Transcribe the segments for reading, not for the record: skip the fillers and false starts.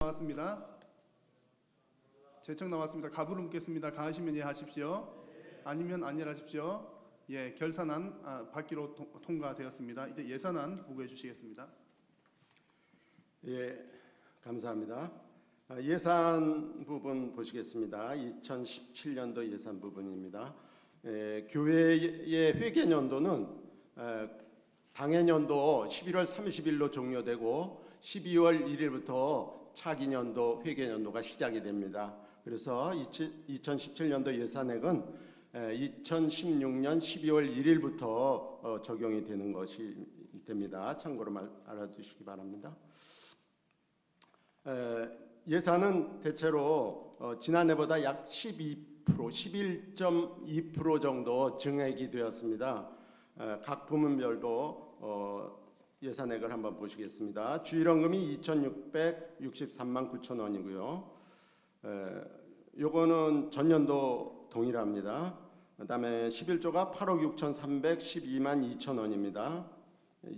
나왔습니다. 제청 나왔습니다. 가부를 묻겠습니다. 가하시면 예 하십시오. 아니면 아니라 하십시오. 예, 결산안 받기로 통과되었습니다. 이제 예산안 보고해 주시겠습니다. 예, 감사합니다. 예산 부분 보시겠습니다. 2017년도 예산 부분입니다. 교회의 회계연도는 당해년도 11월 30일로 종료되고 12월 1일부터 차기년도 회계연도가 시작이 됩니다. 그래서 2017년도 예산액은 2016년 12월 1일부터 적용이 되는 것이 됩니다. 참고로 알아두시기 바랍니다. 예산은 대체로 지난해보다 약 11.2% 정도 증액이 되었습니다. 각 부문별로 예산액을 한번 보시겠습니다. 주일원금이 2,663만 9천 원이고요. 요거는 전년도 동일합니다. 그다음에 11조가 8억 6,312만 2천 원입니다.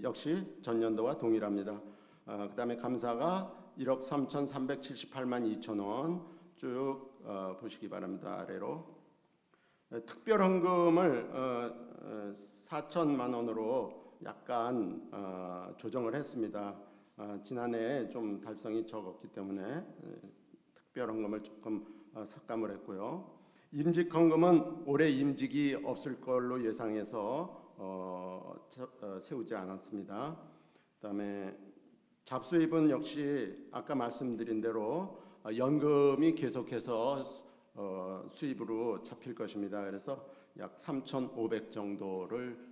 역시 전년도와 동일합니다. 그다음에 감사가 1억 3,378만 2천 원 쭉 보시기 바랍니다. 아래로 특별헌금을 4천만 원으로 약간 조정을 했습니다. 지난해 좀 달성이 적었기 때문에 특별헌금을 조금 삭감을 했고요. 임직헌금은 올해 임직이 없을 걸로 예상해서 세우지 않았습니다. 그다음에 잡수입은 역시 아까 말씀드린 대로 연금이 계속해서 수입으로 잡힐 것입니다. 그래서 약 3,500 정도를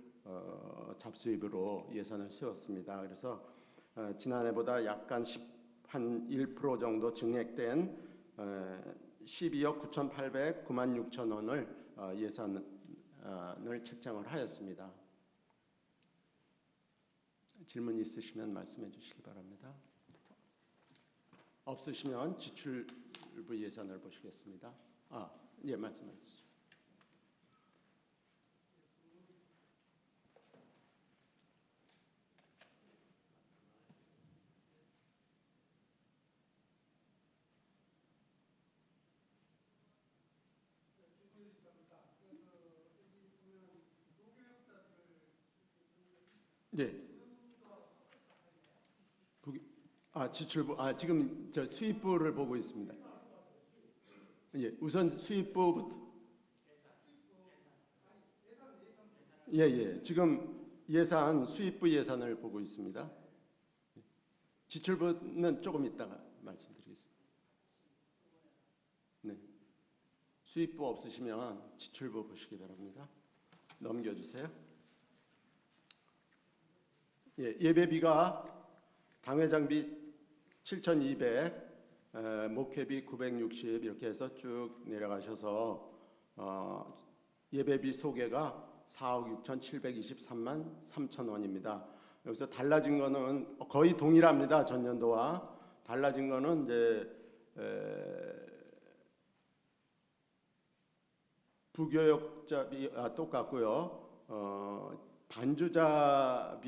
잡수입으로 예산을 세웠습니다. 그래서 지난해보다 약간 한 1% 정도 증액된 12억 9,809만 6천 원을 예산을 책정을 하였습니다. 질문 있으시면 말씀해 주시기 바랍니다. 없으시면 지출부 예산을 보시겠습니다. 예, 말씀해 주시죠. 예. 지출부 지금 저 수입부를 보고 있습니다. 예, 우선 수입부부터. 예. 지금 예산 수입부 예산을 보고 있습니다. 지출부는 조금 이따가 말씀드리겠습니다. 네. 수입부 없으시면 지출부 보시기 바랍니다. 넘겨주세요. 예, 예배비가 당회장비 7,200, 목회비 960 이렇게 해서 쭉 내려가셔서 예배비 소개가 4억 6,723만 3천 원입니다. 여기서 달라진 거는 거의 동일합니다. 전년도와 달라진 거는 이제 부교역자비 똑같고요. 반주자비를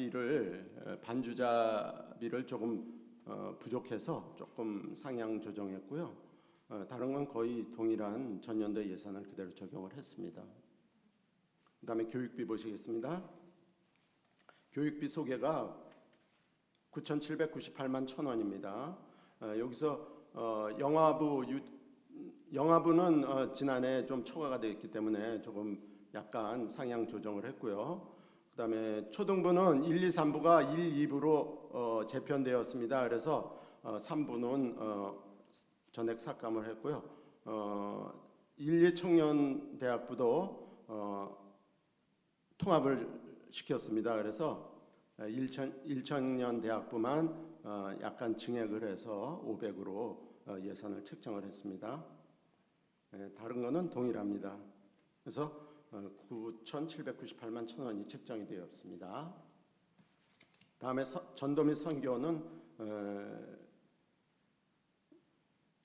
조금 부족해서 조금 상향 조정했고요. 다른 건 거의 동일한 전년도 예산을 그대로 적용을 했습니다. 그다음에 교육비 보시겠습니다. 교육비 소개가 9,798만 1천 원입니다. 여기서 영화부는 지난해 좀 초과가 되었기 때문에 조금 약간 상향 조정을 했고요. 그다음에 초등부는 1, 2, 3부가 1, 2부로 재편되었습니다. 그래서 3부는 전액 삭감을 했고요. 1, 2 청년대학부도 통합을 시켰습니다. 그래서 1청년 대학부만 약간 증액을 해서 500으로 예산을 책정을 했습니다. 다른 거는 동일합니다. 그래서 9,798만 1천 원이 책정이 되었습니다. 다음에 전도 및 선교는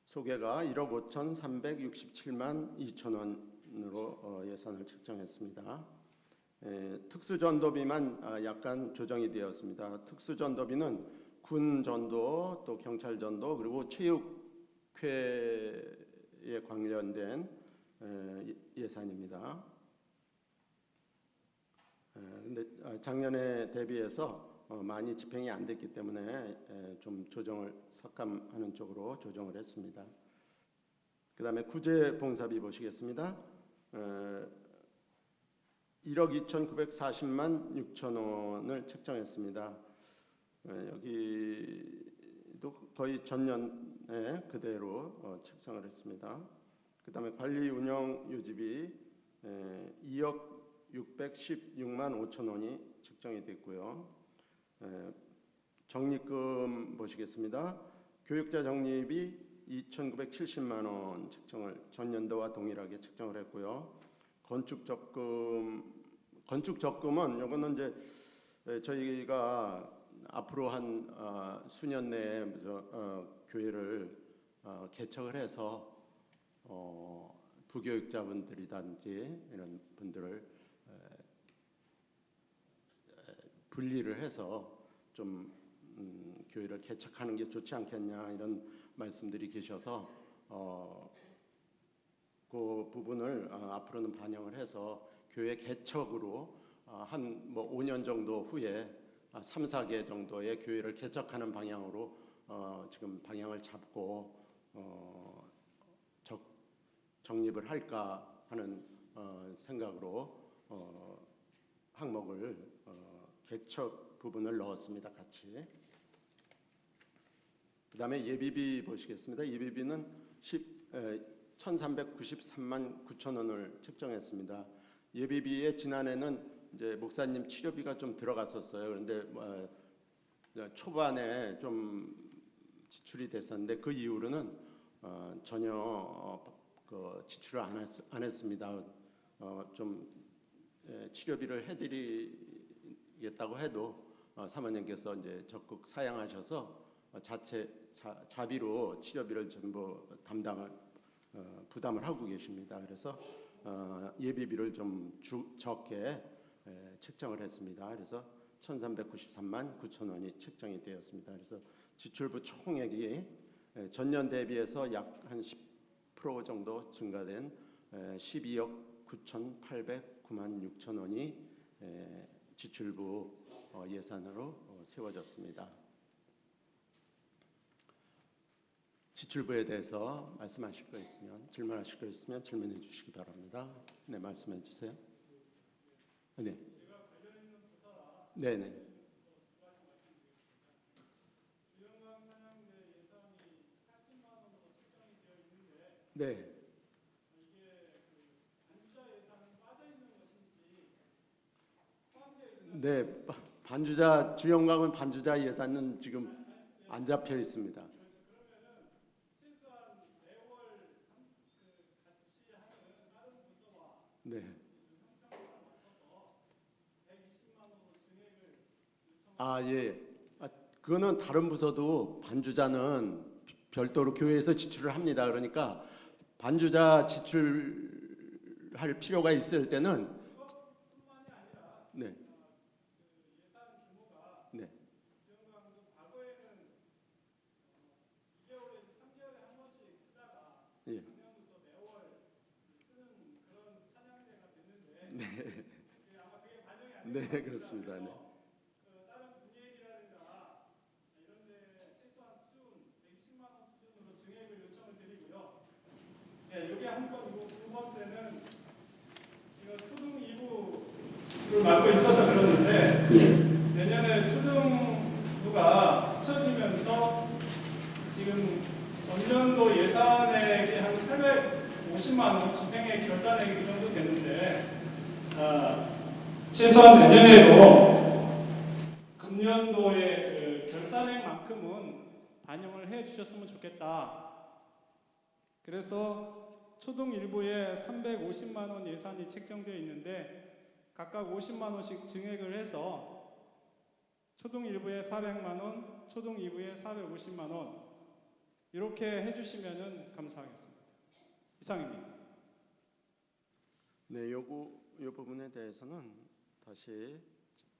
소개가 1억 5,367만 2천 원으로 예산을 책정했습니다. 특수전도비만 약간 조정이 되었습니다. 특수전도비는 군 전도 또 경찰 전도 그리고 체육회에 관련된 예산입니다. 근데 작년에 대비해서 많이 집행이 안 됐기 때문에 좀 조정을 삭감하는 쪽으로 조정을 했습니다. 그다음에 구제봉사비 보시겠습니다. 1억 2,940만 6천 원을 책정했습니다. 여기도 거의 전년에 그대로 책정을 했습니다. 그다음에 관리 운영 유지비 2억 616만 5천 원이 책정이 됐고요. 적립금 보시겠습니다. 교육자 적립이 2,970만 원 책정을 전년도와 동일하게 책정을 했고요. 건축 적금은 이거는 이제 저희가 앞으로 한 수년 내에 교회를 개척을 해서 부교육자분들이든지 이런 분들을 분리를 해서 좀 교회를 개척하는 게 좋지 않겠냐 이런 말씀들이 계셔서 그 부분을 앞으로는 반영을 해서 교회 개척으로 한 5년 정도 후에 3, 4개 정도의 교회를 개척하는 방향으로 지금 방향을 잡고 적립을 할까 하는 생각으로 항목을 개척 부분을 넣었습니다. 같이. 그다음에 예비비 보시겠습니다. 예비비는 1,393만 9천 원을 책정했습니다. 예비비에 지난해는 이제 목사님 치료비가 좀 들어갔었어요. 그런데 초반에 좀 지출이 됐었는데 그 이후로는 전혀 지출을 안 했습니다. 좀 치료비를 해드리겠다고 해도 사모님께서 이제 적극 사양하셔서 자비로 치료비를 전부 부담을 하고 계십니다. 그래서 예비비를 좀 적게 책정을 했습니다. 그래서 1,393만 9천 원이 책정이 되었습니다. 그래서 지출부 총액이 전년 대비해서 약 한 10% 정도 증가된 12억 9,809만 6천 원이 지출부 예산으로 세워졌습니다. 지출부에 대해서 말씀하실 거 있으면 질문하실 거 있으면 질문해 주시기 바랍니다. 네, 말씀해 주세요. 네. 네, 네. 네. 네, 반주자 주영광은 반주자 예산은 지금 안 잡혀 있습니다. 네. 예. 그거는 다른 부서도 반주자는 별도로 교회에서 지출을 합니다. 그러니까 반주자 지출할 필요가 있을 때는 네. 네. 예. 네, 그렇습니다. 네. 여기 한 건이고 두 번째는 제가 초등 2부를 맡고 있어서 그러는데 내년에 초등부가 합쳐지면서 지금 전년도 예산액이 한 850만 원, 집행액 결산액이 그 정도 되는데 최소한 내년에도 금년도의 그 결산액만큼은 반영을 해 주셨으면 좋겠다. 그래서 초등 1부에 350만 원 예산이 책정되어 있는데 각각 50만 원씩 증액을 해서 초등 1부에 400만 원, 초등 2부에 450만 원 이렇게 해주시면 감사하겠습니다. 이상입니다. 네, 이 부분에 대해서는 다시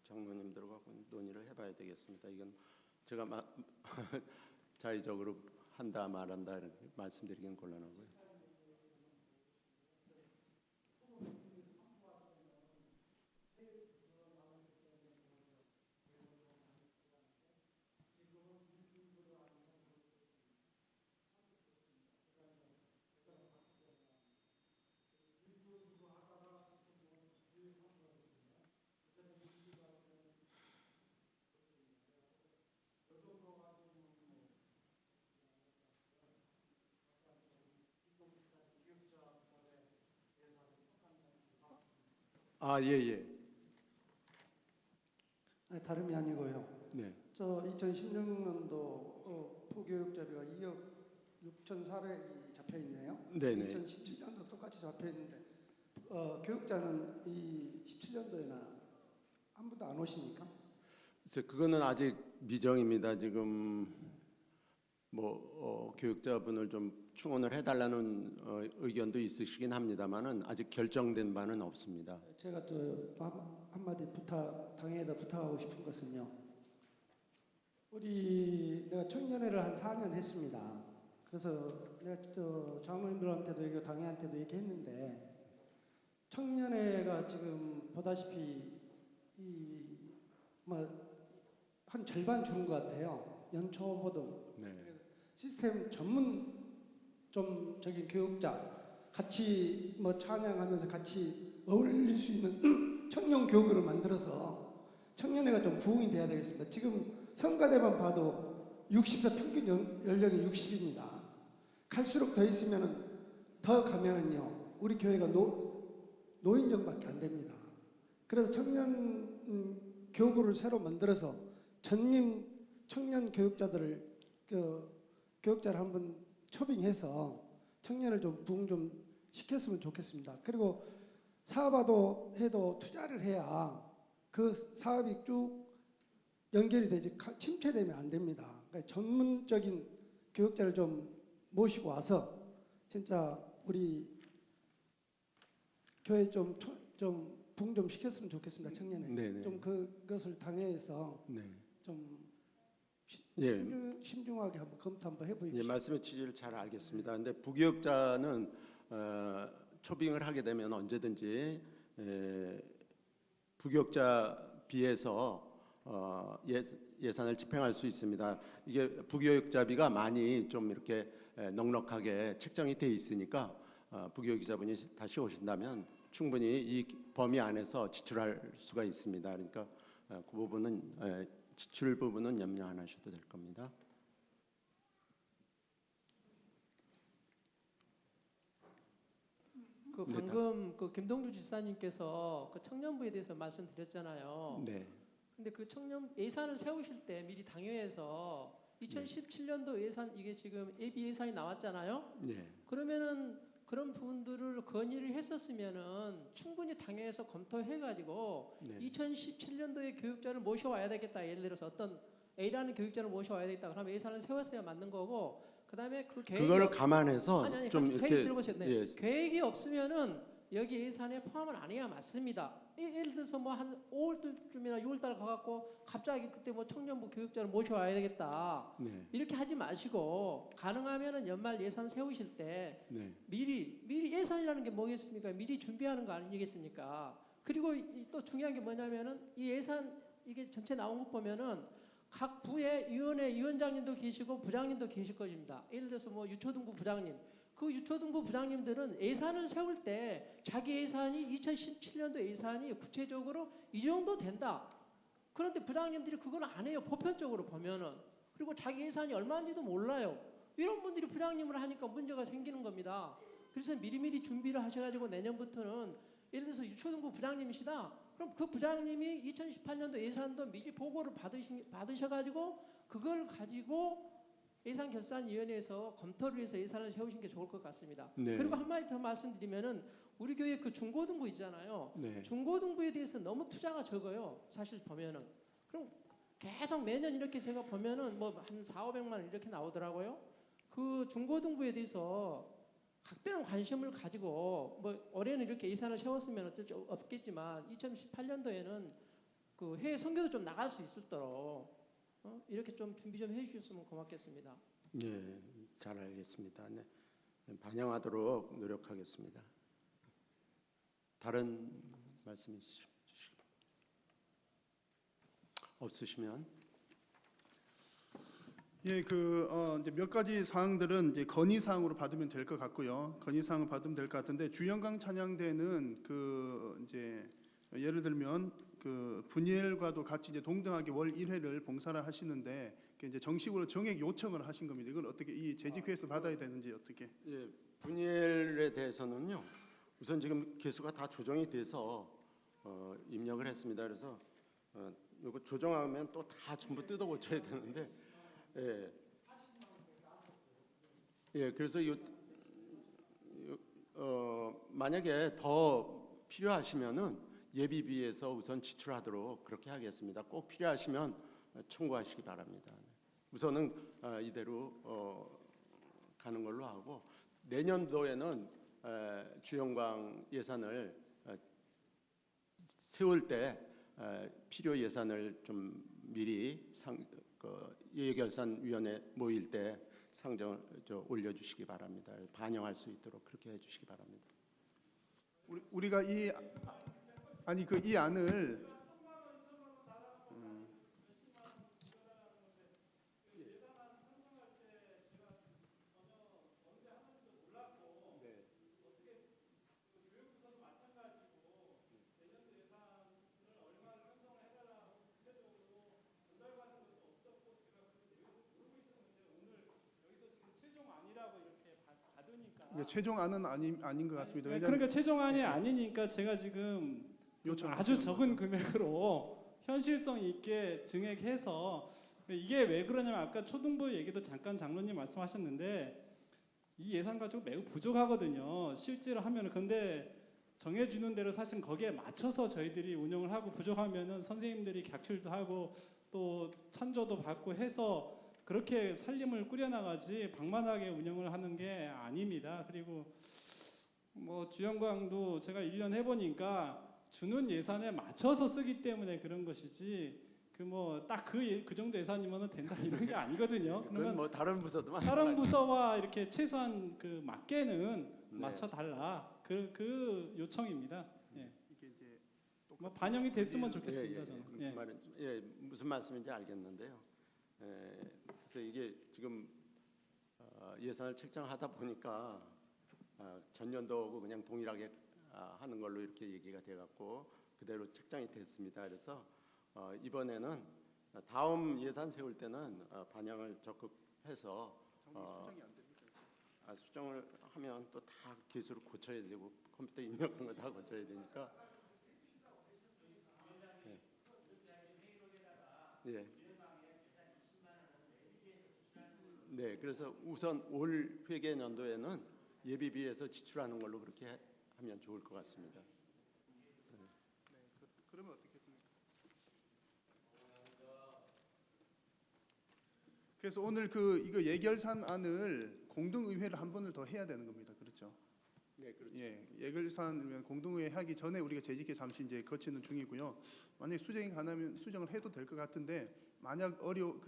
장로님들과 논의를 해봐야 되겠습니다. 이건 제가 자의적으로 한다 말한다 이렇게 말씀드리기는 곤란하고요. 아, 예, 예. 아니, 다름이 아니고요. 네. 저 2016년도 부교육자비가 2억 6,400이 잡혀 있네요. 네네. 2017년도 똑같이 잡혀 있는데 교육자는 이 17년도에나 한 분도 안 오십니까? 그래서 그거는 아직 미정입니다. 지금 뭐 교육자분을 좀 충원을 해달라는 의견도 있으시긴 합니다만은 아직 결정된 바는 없습니다. 제가 한마디 당에다 부탁하고 싶은 것은요. 내가 청년회를 한 4년 했습니다. 그래서 내가 장로님들한테도 얘기하고 당회한테도 얘기했는데 청년회가 지금 보다시피 한 절반 줄은 것 같아요. 연초 보등 네. 시스템 전문적인 교육자 같이 찬양하면서 같이 어울릴 수 있는 청년 교육을 만들어서 청년회가 좀 부흥이 돼야 되겠습니다. 지금 성가대만 봐도 60세 평균 연령이 60입니다. 갈수록 더 있으면은 더 가면은요 우리 교회가 노인정밖에 안 됩니다. 그래서 청년 교구를 새로 만들어서 전임 청년 교육자들을 교육자를 한번 초빙해서 청년을 좀 부흥 좀 시켰으면 좋겠습니다. 그리고 사업화도 해도 투자를 해야 그 사업이 쭉 연결이 되지 침체되면 안 됩니다. 그러니까 전문적인 교육자를 좀 모시고 와서 진짜 우리 교회 좀 부흥 좀 시켰으면 좋겠습니다. 청년에 네네. 좀 그것을 당회에서 네. 좀 예. 신중하게 한번 검토 한번 예, 해보십시오. 말씀의 취지를 잘 알겠습니다. 근데 부교육자는 초빙을 하게 되면 언제든지 부교육자 비해서 예산을 집행할 수 있습니다. 이게 부교육자비가 많이 좀 이렇게 넉넉하게 책정이 돼 있으니까 부교육자분이 다시 오신다면 충분히 이 범위 안에서 지출할 수가 있습니다. 그러니까 그 부분은 지출 부분은 염려 안 하셔도 될 겁니다. 그 방금 그 김동주 집사님께서 그 청년부에 대해서 말씀드렸잖아요. 네. 근데 그 청년 예산을 세우실 때 미리 당회에서 2017년도 예산 이게 지금 예비 예산이 나왔잖아요. 네. 그러면은 그런 부분들을 건의를 했었으면은 충분히 당회에서 검토해가지고 네. 2017년도에 교육자를 모셔와야 되겠다. 예를 들어서 어떤 A라는 교육자를 모셔와야 되겠다. 그러면 예산을 세웠어야 맞는 거고, 그다음에 그 계획이 그거를 감안해서 아니 좀 제 얘기 이렇게 들어보세요. 네. 예, 계획이 없으면은 여기 예산에 포함을 안 해야 맞습니다. 예를 들어서 뭐 한 5월쯤이나 6월달 가갖고 갑자기 그때 뭐 청년부 교육자를 모셔와야 되겠다. 네. 이렇게 하지 마시고 가능하면은 연말 예산 세우실 때 네. 미리 예산이라는 게 뭐겠습니까? 미리 준비하는 거 아니겠습니까? 그리고 또 중요한 게 뭐냐면은 이 예산 이게 전체 나온 거 보면은 각 부의 위원회 위원장님도 계시고 부장님도 계실 것입니다. 예를 들어서 뭐 유초등부 부장님, 그 유초등부 부장님들은 예산을 세울 때 자기 예산이 2017년도 예산이 구체적으로 이 정도 된다. 그런데 부장님들이 그걸 안 해요. 보편적으로 보면은. 그리고 자기 예산이 얼마인지도 몰라요. 이런 분들이 부장님을 하니까 문제가 생기는 겁니다. 그래서 미리미리 준비를 하셔가지고 내년부터는 예를 들어서 유초등부 부장님이시다. 그럼 그 부장님이 2018년도 예산도 미리 보고를 받으셔가지고 그걸 가지고 예산결산위원회에서 검토를 해서 예산을 세우신 게 좋을 것 같습니다. 네. 그리고 한마디 더 말씀드리면은 우리 교회 그 중고등부 있잖아요. 네. 중고등부에 대해서 너무 투자가 적어요. 사실 보면은. 그럼 계속 매년 이렇게 제가 보면은 뭐 한 4,500만 원 이렇게 나오더라고요. 그 중고등부에 대해서 각별한 관심을 가지고 뭐 올해는 이렇게 예산을 세웠으면 어쩔 수 없겠지만 2018년도에는 그 해외 선교도 좀 나갈 수 있도록 이렇게 좀 준비 좀 해주셨으면 고맙겠습니다. 네, 잘 알겠습니다. 네, 반영하도록 노력하겠습니다. 다른 말씀 없으시면 예, 이제 몇 가지 사항들은 이제 건의 사항으로 받으면 될 것 같고요. 건의 사항을 받으면 될 것 같은데 주영강 찬양대는 이제 예를 들면 분일과도 같이 이제 동등하게 월 1회를 봉사를 하시는데 이제 정식으로 정액 요청을 하신 겁니다. 이걸 어떻게 이 재직회에서 받아야 되는지 어떻게? 예, 분일에 대해서는요. 우선 지금 개수가 다 조정이 돼서 입력을 했습니다. 그래서 이거 조정하면 또 다 전부 뜯어 고쳐야 되는데, 그래서 만약에 더 필요하시면은 예비비에서 우선 지출하도록 그렇게 하겠습니다. 꼭 필요하시면 청구하시기 바랍니다. 우선은 이대로 가는 걸로 하고 내년도에는 주영광 예산을 세울 때 필요 예산을 좀 미리 예결산위원회 모일 때 상정을 올려주시기 바랍니다. 반영할 수 있도록 그렇게 해주시기 바랍니다. 우리가 이 안을 최종안은 아닌 것 같습니다. 왜냐하면 그러니까 최종안이 아니니까 제가 지금 아주 적은 금액으로 현실성 있게 증액해서 이게 왜 그러냐면 아까 초등부 얘기도 잠깐 장로님 말씀하셨는데 이 예산 가지고 매우 부족하거든요. 실제로 하면은 근데 정해주는 대로 사실 거기에 맞춰서 저희들이 운영을 하고 부족하면은 선생님들이 객출도 하고 또 찬조도 받고 해서 그렇게 살림을 꾸려나가지 방만하게 운영을 하는 게 아닙니다. 그리고 뭐 주영광도 제가 1년 해보니까 주는 예산에 맞춰서 쓰기 때문에 그런 것이지 그 뭐 딱 그 정도 예산이면 된다 이런 게 아니거든요. 그러면 뭐 다른 부서도 다른 부서와 이렇게 최소한 그 맞게는 맞춰 달라 그 요청입니다. 예. 이게 이제 뭐 반영이 됐으면 좋겠습니다. 저는. 무슨 말씀인지 알겠는데요. 그래서 이게 지금 예산을 책정하다 보니까 전년도하고 그냥 동일하게 하는 걸로 이렇게 얘기가 돼갖고 그대로 책정이 됐습니다. 그래서 이번에는 다음 예산 세울 때는 반영을 적극해서 수정이 안 됩니까? 수정을 하면 또 다 기술을 고쳐야 되고 컴퓨터 입력한 거 다 고쳐야 되니까. 네, 그래서 우선 올 회계 년도에는 예비비에서 지출하는 걸로 그렇게 하면 좋을 것 같습니다. 그러면 어떻겠습니까? 그래서 오늘 이거 예결산안을 공동의회를 한 번을 더 해야 되는 겁니다. 그렇죠? 네, 그렇죠. 예, 예결산 공동의회 하기 전에 우리가 재직회 잠시 이제 거치는 중이고요. 만약 수정이 가능하면 수정을 해도 될 것 같은데 만약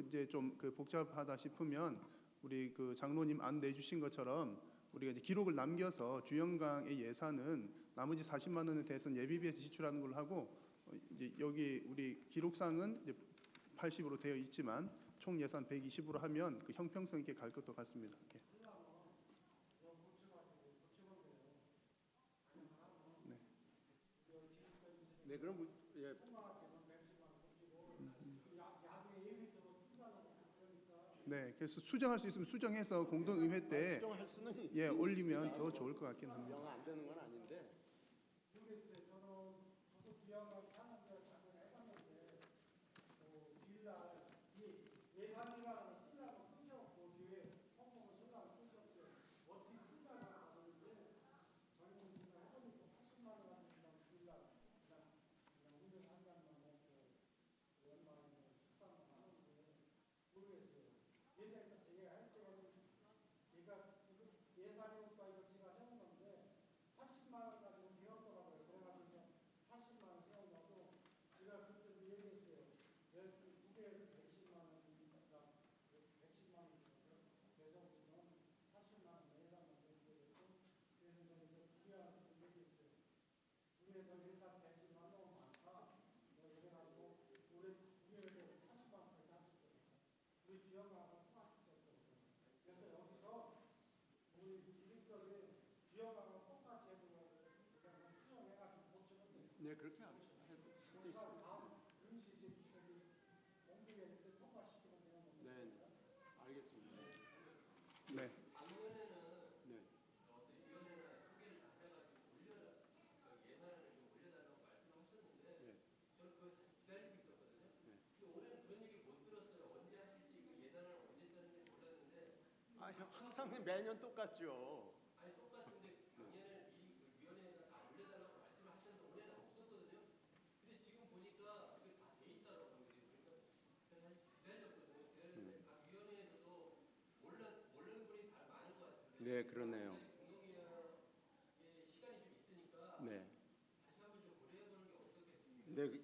이제 좀 복잡하다 싶으면 우리 장로님 안 내주신 것처럼 우리가 이제 기록을 남겨서 주영강의 예산은 나머지 40만 원에 대해서는 예비비에서 지출하는 걸로 하고 이제 여기 우리 기록상은 이제 80으로 되어 있지만 총 예산 120으로 하면 형평성 있게 갈 것도 같습니다. 예. 네, 그럼 네, 그래서 수정할 수 있으면 수정해서 공동의회 때 수정할 수는 올리면 더 좋을 것 같긴 합니다. 영 안 되는 건 아닌데. 네, 그렇게 해도 있습니다. 네, 알겠습니다. 네. 네. 아, 형, 항상 매년 똑같죠. 네, 그러네요. 네. 네,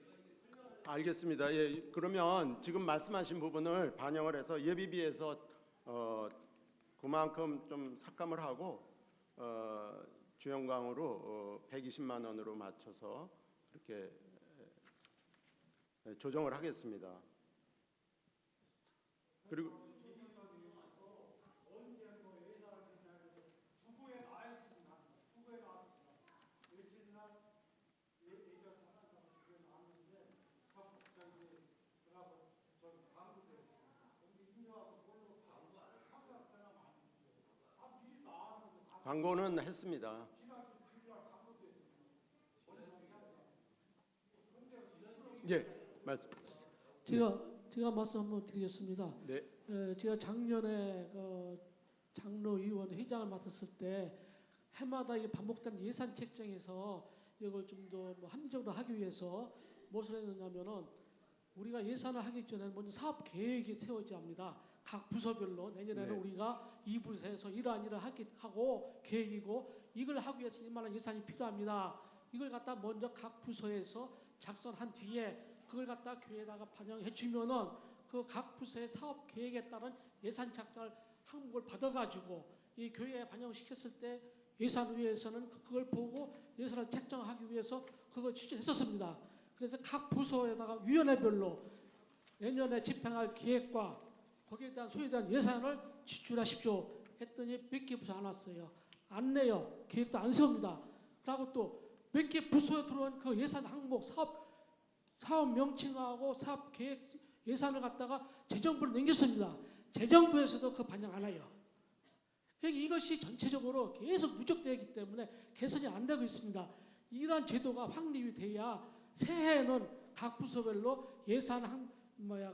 알겠습니다. 예, 그러면 지금 말씀하신 부분을 반영을 해서 예비비에서 그만큼 좀 삭감을 하고 주연광으로 120만 원으로 맞춰서 그렇게 조정을 하겠습니다. 그리고 광고는 했습니다. 예, 말씀. 제가 말씀 한번 드리겠습니다. 네, 제가 작년에 그 장로위원 회장을 맡았을 때 해마다 이게 반복되는 예산 책정에서 이걸 좀 더 뭐 합리적으로 하기 위해서 무엇을 했느냐면은 우리가 예산을 하기 전에 먼저 사업 계획이 세워져야 합니다. 각 부서별로 내년에는 네. 우리가 이 부서에서 이러한 일을 하고 계획이고 이걸 하기 위해서 이만한 예산이 필요합니다. 이걸 갖다 먼저 각 부서에서 작성한 뒤에 그걸 갖다 교회에다가 반영해 주면은 그 각 부서의 사업 계획에 따른 예산 작성을 항목을 받아가지고 이 교회에 반영시켰을 때 예산위에서는 그걸 보고 예산을 책정하기 위해서 그걸 추진했었습니다. 그래서 각 부서에다가 위원회별로 내년에 집행할 계획과 거기에 대한 소요에 대한 예산을 지출하십시오 했더니 몇 개 부서 안 왔어요. 안 내요. 계획도 안 세웁니다. 그리고 또 몇 개 부서에 들어온 그 예산 항목 사업 명칭하고 사업 계획 예산을 갖다가 재정부로 넘겼습니다. 재정부에서도 그 반영 안 해요. 그러니까 이것이 전체적으로 계속 누적되기 때문에 개선이 안 되고 있습니다. 이러한 제도가 확립이 돼야 새해에는 각 부서별로 그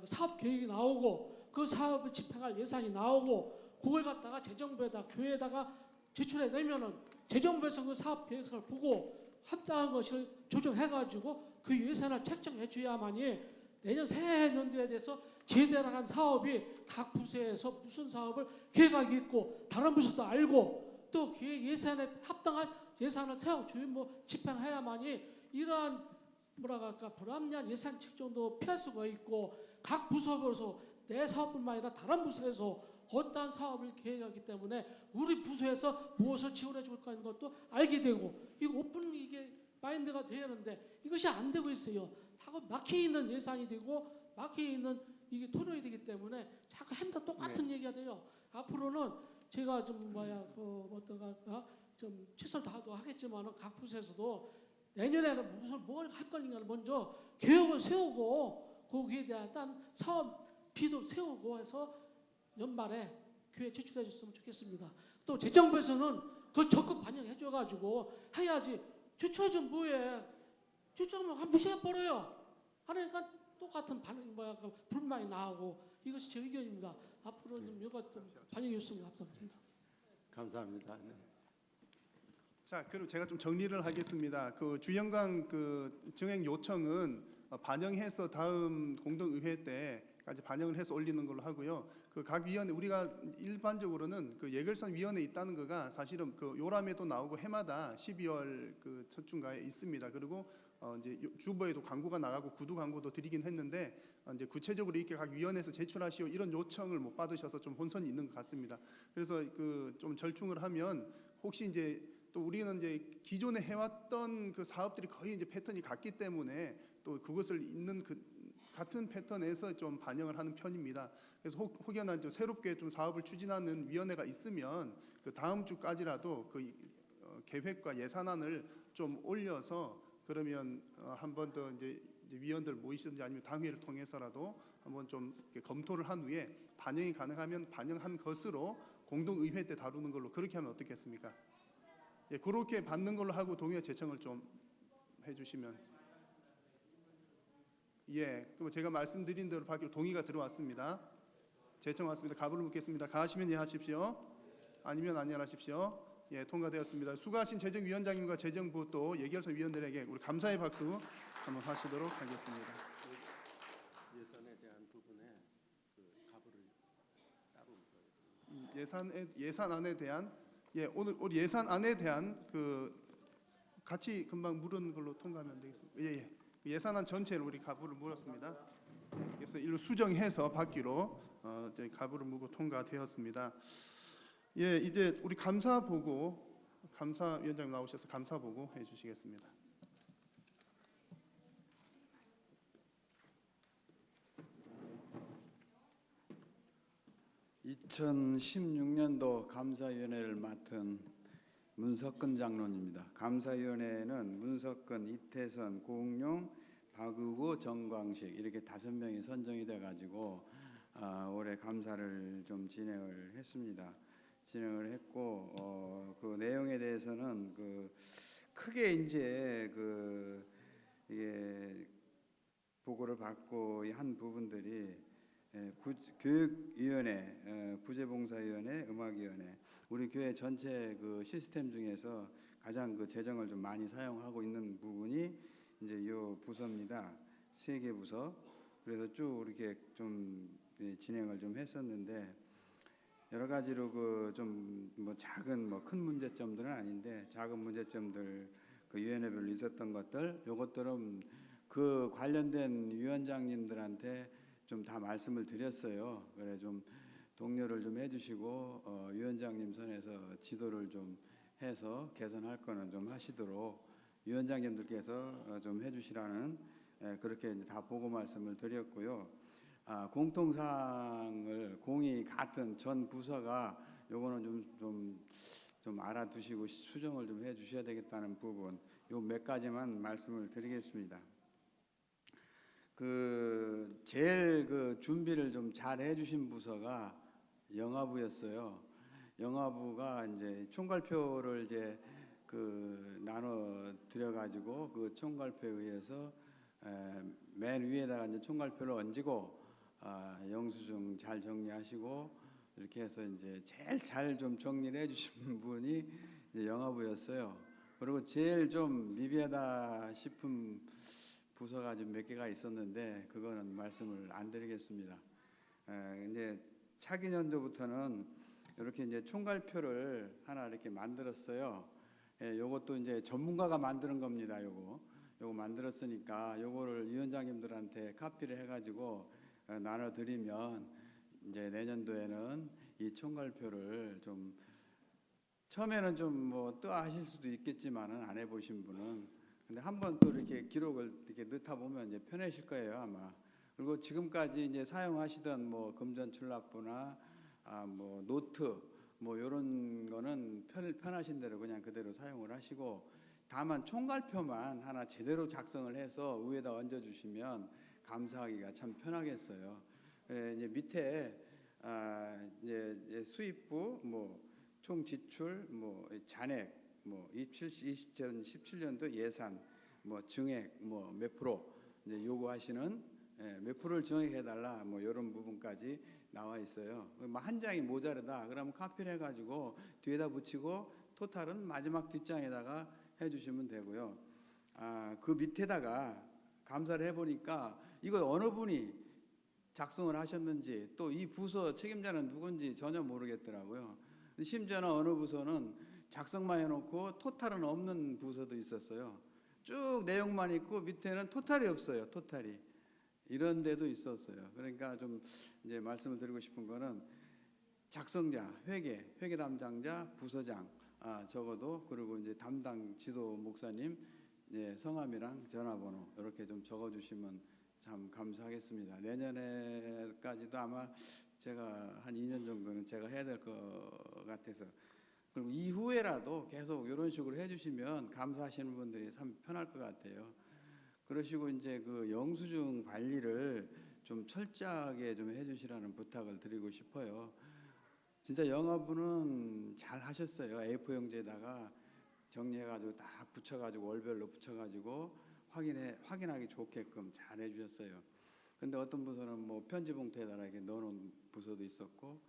사업 계획이 나오고 그 사업을 집행할 예산이 나오고 그걸 갖다가 재정부에다 교회에다가 제출해 내면은 재정부에서 그 사업 계획을 보고 합당한 것을 조정해가지고 그 예산을 책정해 줘야만이 내년 새해 연도에 대해서 제대로 한 사업이 각 부서에서 무슨 사업을 계획하기 있고 다른 부서도 알고 또 계획 예산에 합당한 예산을 세워 주면 집행해야만이 이러한 불합리한 예산 책정도 피할 수가 있고 각 부서에서 내 사업뿐만 아니라 다른 부서에서 어떠한 사업을 계획하기 때문에 우리 부서에서 무엇을 지원해 줄 거는 것도 알게 되고 이거 오픈 이게 마인드가 돼야 하는데 이것이 안 되고 있어요. 자꾸 막혀 있는 예산이 되고 막혀 있는 이게 토론이 되기 때문에 자꾸 해마다 똑같은 얘기가 돼요. 앞으로는 제가 좀 좀 최선을 다하도록 하겠지만은 각 부서에서도 내년에는 뭘 할 건가를 먼저 계획을 세우고 거기에 대한 사업비도 세우고 해서 연말에 교회 제출해 줬으면 좋겠습니다. 또 재정부에서는 그걸 적극 반영해 줘가지고 해야지. 제출해주면 뭐해? 제출하면 한 무시해 버려요. 그러니까 똑같은 불만이 나오고 이것이 제 의견입니다. 앞으로는 이거 좀 반영해 줬으면 감사합니다. 감사합니다. 네. 자, 그럼 제가 좀 정리를 하겠습니다. 그 주영강 그 증액 요청은 반영해서 다음 공동의회 때까지 반영을 해서 올리는 걸로 하고요. 그 각 위원회 우리가 일반적으로는 그 예결산 위원회 있다는 거가 사실은 그 요람에도 나오고 해마다 12월 그 첫 주인가에 있습니다. 그리고 이제 주보에도 광고가 나가고 구두 광고도 드리긴 했는데 이제 구체적으로 이렇게 각 위원회에서 제출하시오 이런 요청을 못 받으셔서 좀 혼선이 있는 것 같습니다. 그래서 그 좀 절충을 하면 혹시 이제 또 우리는 이제 기존에 해왔던 그 사업들이 거의 이제 패턴이 같기 때문에 또 그것을 있는 같은 패턴에서 좀 반영을 하는 편입니다. 그래서 혹여나 좀 새롭게 좀 사업을 추진하는 위원회가 있으면 그 다음 주까지라도 그 계획과 예산안을 좀 올려서 그러면 한 번 더 이제 위원들 모이시든지 아니면 당회를 통해서라도 한번 좀 이렇게 검토를 한 후에 반영이 가능하면 반영한 것으로 공동의회 때 다루는 걸로 그렇게 하면 어떻겠습니까? 예, 그렇게 받는 걸로 하고 동의와 제청을 좀 해주시면. 예, 그럼 제가 말씀드린 대로 받기로 동의가 들어왔습니다. 제청 왔습니다. 가부를 묻겠습니다. 가하시면 예 하십시오. 아니면 아니 하십시오. 예, 통과되었습니다. 수고하신 재정위원장님과 재정부 또 예결소 위원들에게 우리 감사의 박수 한번 하시도록 하겠습니다. 예산에 대한 부분에 그 가부를 따로 예산안에 대한 오늘 우리 예산안에 대한 그 같이 금방 물은 걸로 통과하면 되겠습니다. 예. 예산안 전체를 우리 가부를 물었습니다. 그래서 일로 수정해서 받기로 저희 가부를 물고 통과되었습니다. 예, 이제 우리 감사위원장님 나오셔서 감사 보고 해주시겠습니다. (2016년도) 감사위원회를 맡은 문석근 장로입니다. 감사위원회는 문석근, 이태선, 고응용, 박의구, 정광식 이렇게 5명이 선정이 돼가지고 올해 감사를 좀 진행을 했습니다. 진행을 했고 그 내용에 대해서는 크게 이제 이게 보고를 받고 한 부분들이 교육위원회, 부재봉사위원회, 음악위원회, 우리 교회 전체 그 시스템 중에서 가장 그 재정을 좀 많이 사용하고 있는 부분이 이제 이 부서입니다. 3개 부서. 그래서 쭉 이렇게 좀 진행을 좀 했었는데 여러 가지로 그 좀 뭐 작은 뭐 큰 문제점들은 아닌데 작은 문제점들 그 위원회별로 있었던 것들 요것들은 그 관련된 위원장님들한테 좀 다 말씀을 드렸어요. 그래 좀 독려를 좀 해주시고 위원장님 선에서 지도를 좀 해서 개선할 거는 좀 하시도록 위원장님들께서 좀 해주시라는 그렇게 다 보고 말씀을 드렸고요. 공통사항을 공이 같은 전 부서가 요거는 좀 알아두시고 수정을 좀 해주셔야 되겠다는 부분 요 몇 가지만 말씀을 드리겠습니다. 제일 준비를 좀 잘 해주신 부서가 영화부였어요. 영화부가 이제 총괄표를 이제 나눠 드려가지고 그 총괄표에 의해서 맨 위에다가 이제 총괄표를 얹고 영수증 잘 정리하시고 이렇게 해서 이제 제일 잘 좀 정리를 해주신 분이 이제 영화부였어요. 그리고 제일 좀 미비하다 싶은 부서가 좀 몇 개가 있었는데 그거는 말씀을 안 드리겠습니다. 이제 차기 년도부터는 이렇게 이제 총괄표를 하나 이렇게 만들었어요. 요것도 이제 전문가가 만드는 겁니다. 요거 만들었으니까 요거를 위원장님들한테 카피를 해가지고 나눠드리면 이제 내년도에는 이 총괄표를 좀 처음에는 좀 뭐 뜨아하실 수도 있겠지만은 안 해보신 분은 근데 한번 또 이렇게 기록을 이렇게 넣다 보면 이제 편하실 거예요 아마. 그리고 지금까지 이제 사용하시던 뭐 금전출납부나 뭐 노트 뭐 이런 거는 편하신 대로 그냥 그대로 사용을 하시고 다만 총괄표만 하나 제대로 작성을 해서 위에다 얹어주시면 감사하기가 참 편하겠어요. 이제 밑에 이제 수입부 뭐 총 지출 뭐 잔액 뭐 2017년도 예산 뭐 증액 뭐 몇 프로 이제 요구하시는 몇 프로를 증액해 달라 뭐 이런 부분까지 나와 있어요. 한 장이 모자르다 그러면 카피를 해가지고 뒤에다 붙이고 토탈은 마지막 뒷장에다가 해주시면 되고요. 그 밑에다가 감사를 해보니까 이거 어느 분이 작성을 하셨는지 또 이 부서 책임자는 누군지 전혀 모르겠더라고요. 심지어는 어느 부서는 작성만 해놓고 토탈은 없는 부서도 있었어요. 쭉 내용만 있고 밑에는 토탈이 없어요. 토탈이 이런 데도 있었어요. 그러니까 좀 이제 말씀을 드리고 싶은 거는 작성자, 회계 담당자, 부서장 적어도 그리고 이제 담당 지도 목사님 성함이랑 전화번호 이렇게 좀 적어주시면 참 감사하겠습니다. 내년에까지도 아마 제가 한 2년 정도는 제가 해야 될 것 같아서, 그리고 이후에라도 계속 이런 식으로 해주시면 감사하시는 분들이 참 편할 것 같아요. 그러시고 이제 그 영수증 관리를 좀 철저하게 좀 해주시라는 부탁을 드리고 싶어요. 진짜 영화부는 잘 하셨어요. A4 용지에다가 정리해가지고 딱 붙여가지고 월별로 붙여가지고 확인하기 좋게끔 잘 해주셨어요. 근데 어떤 부서는 뭐 편지 봉투에다가 이렇게 넣어놓은 부서도 있었고,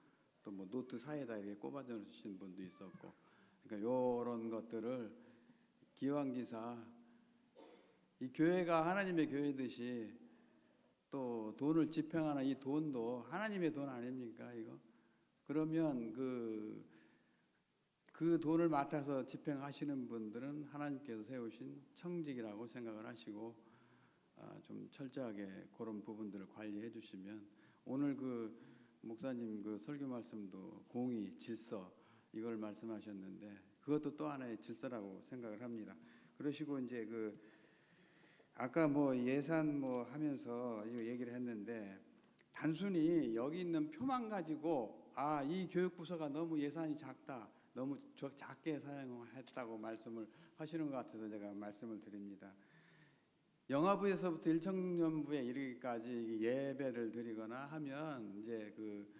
또 뭐 노트 사이에다 이렇게 꼽아줘 주신 분도 있었고, 그러니까 요런 것들을 기왕지사 이 교회가 하나님의 교회듯이 또 돈을 집행하는 이 돈도 하나님의 돈 아닙니까 이거? 그러면 그 돈을 맡아서 집행하시는 분들은 하나님께서 세우신 청직이라고 생각을 하시고 좀 철저하게 그런 부분들을 관리해 주시면, 오늘 그 목사님 그 설교 말씀도 공의, 질서 이걸 말씀하셨는데 그것도 또 하나의 질서라고 생각을 합니다. 그러시고 이제 그 아까 뭐 예산 뭐 하면서 이거 얘기를 했는데, 단순히 여기 있는 표만 가지고 이 교육부서가 너무 예산이 작다, 너무 작게 사용했다고 말씀을 하시는 것 같아서 제가 말씀을 드립니다. 영화부에서부터 일청년부에 이르기까지 예배를 드리거나 하면 이제 그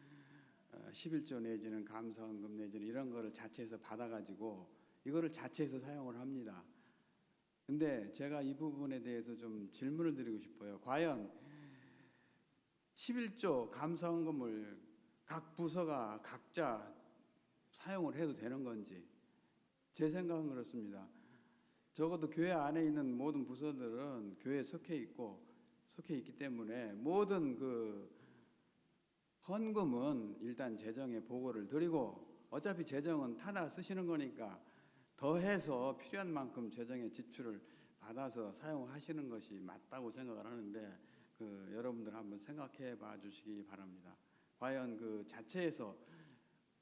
11조 내지는 감사헌금 내지는 이런 거를 자체에서 받아가지고 이거를 자체에서 사용을 합니다. 근데 제가 이 부분에 대해서 좀 질문을 드리고 싶어요. 과연 11조 감사헌금을 각 부서가 각자 사용을 해도 되는 건지, 제 생각은 그렇습니다. 적어도 교회 안에 있는 모든 부서들은 교회에 속해 있기 때문에 모든 그 헌금은 일단 재정에 보고를 드리고, 어차피 재정은 타다 쓰시는 거니까 더해서 필요한 만큼 재정의 지출을 받아서 사용하시는 것이 맞다고 생각을 하는데, 여러분들 한번 생각해 봐 주시기 바랍니다. 과연 그 자체에서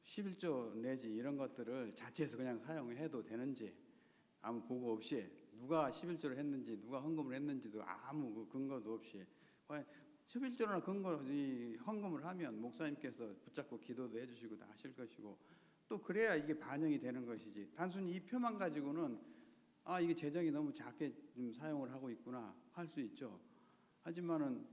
11조 내지 이런 것들을 자체에서 그냥 사용해도 되는지, 아무 보고 없이 누가 11조를 했는지 누가 헌금을 했는지도 아무 그 근거도 없이, 과연 11조나 헌금을 하면 목사님께서 붙잡고 기도도 해주시고 다 하실 것이고, 또 그래야 이게 반영이 되는 것이지, 단순히 이 표만 가지고는 이게 재정이 너무 작게 좀 사용을 하고 있구나 할 수 있죠. 하지만은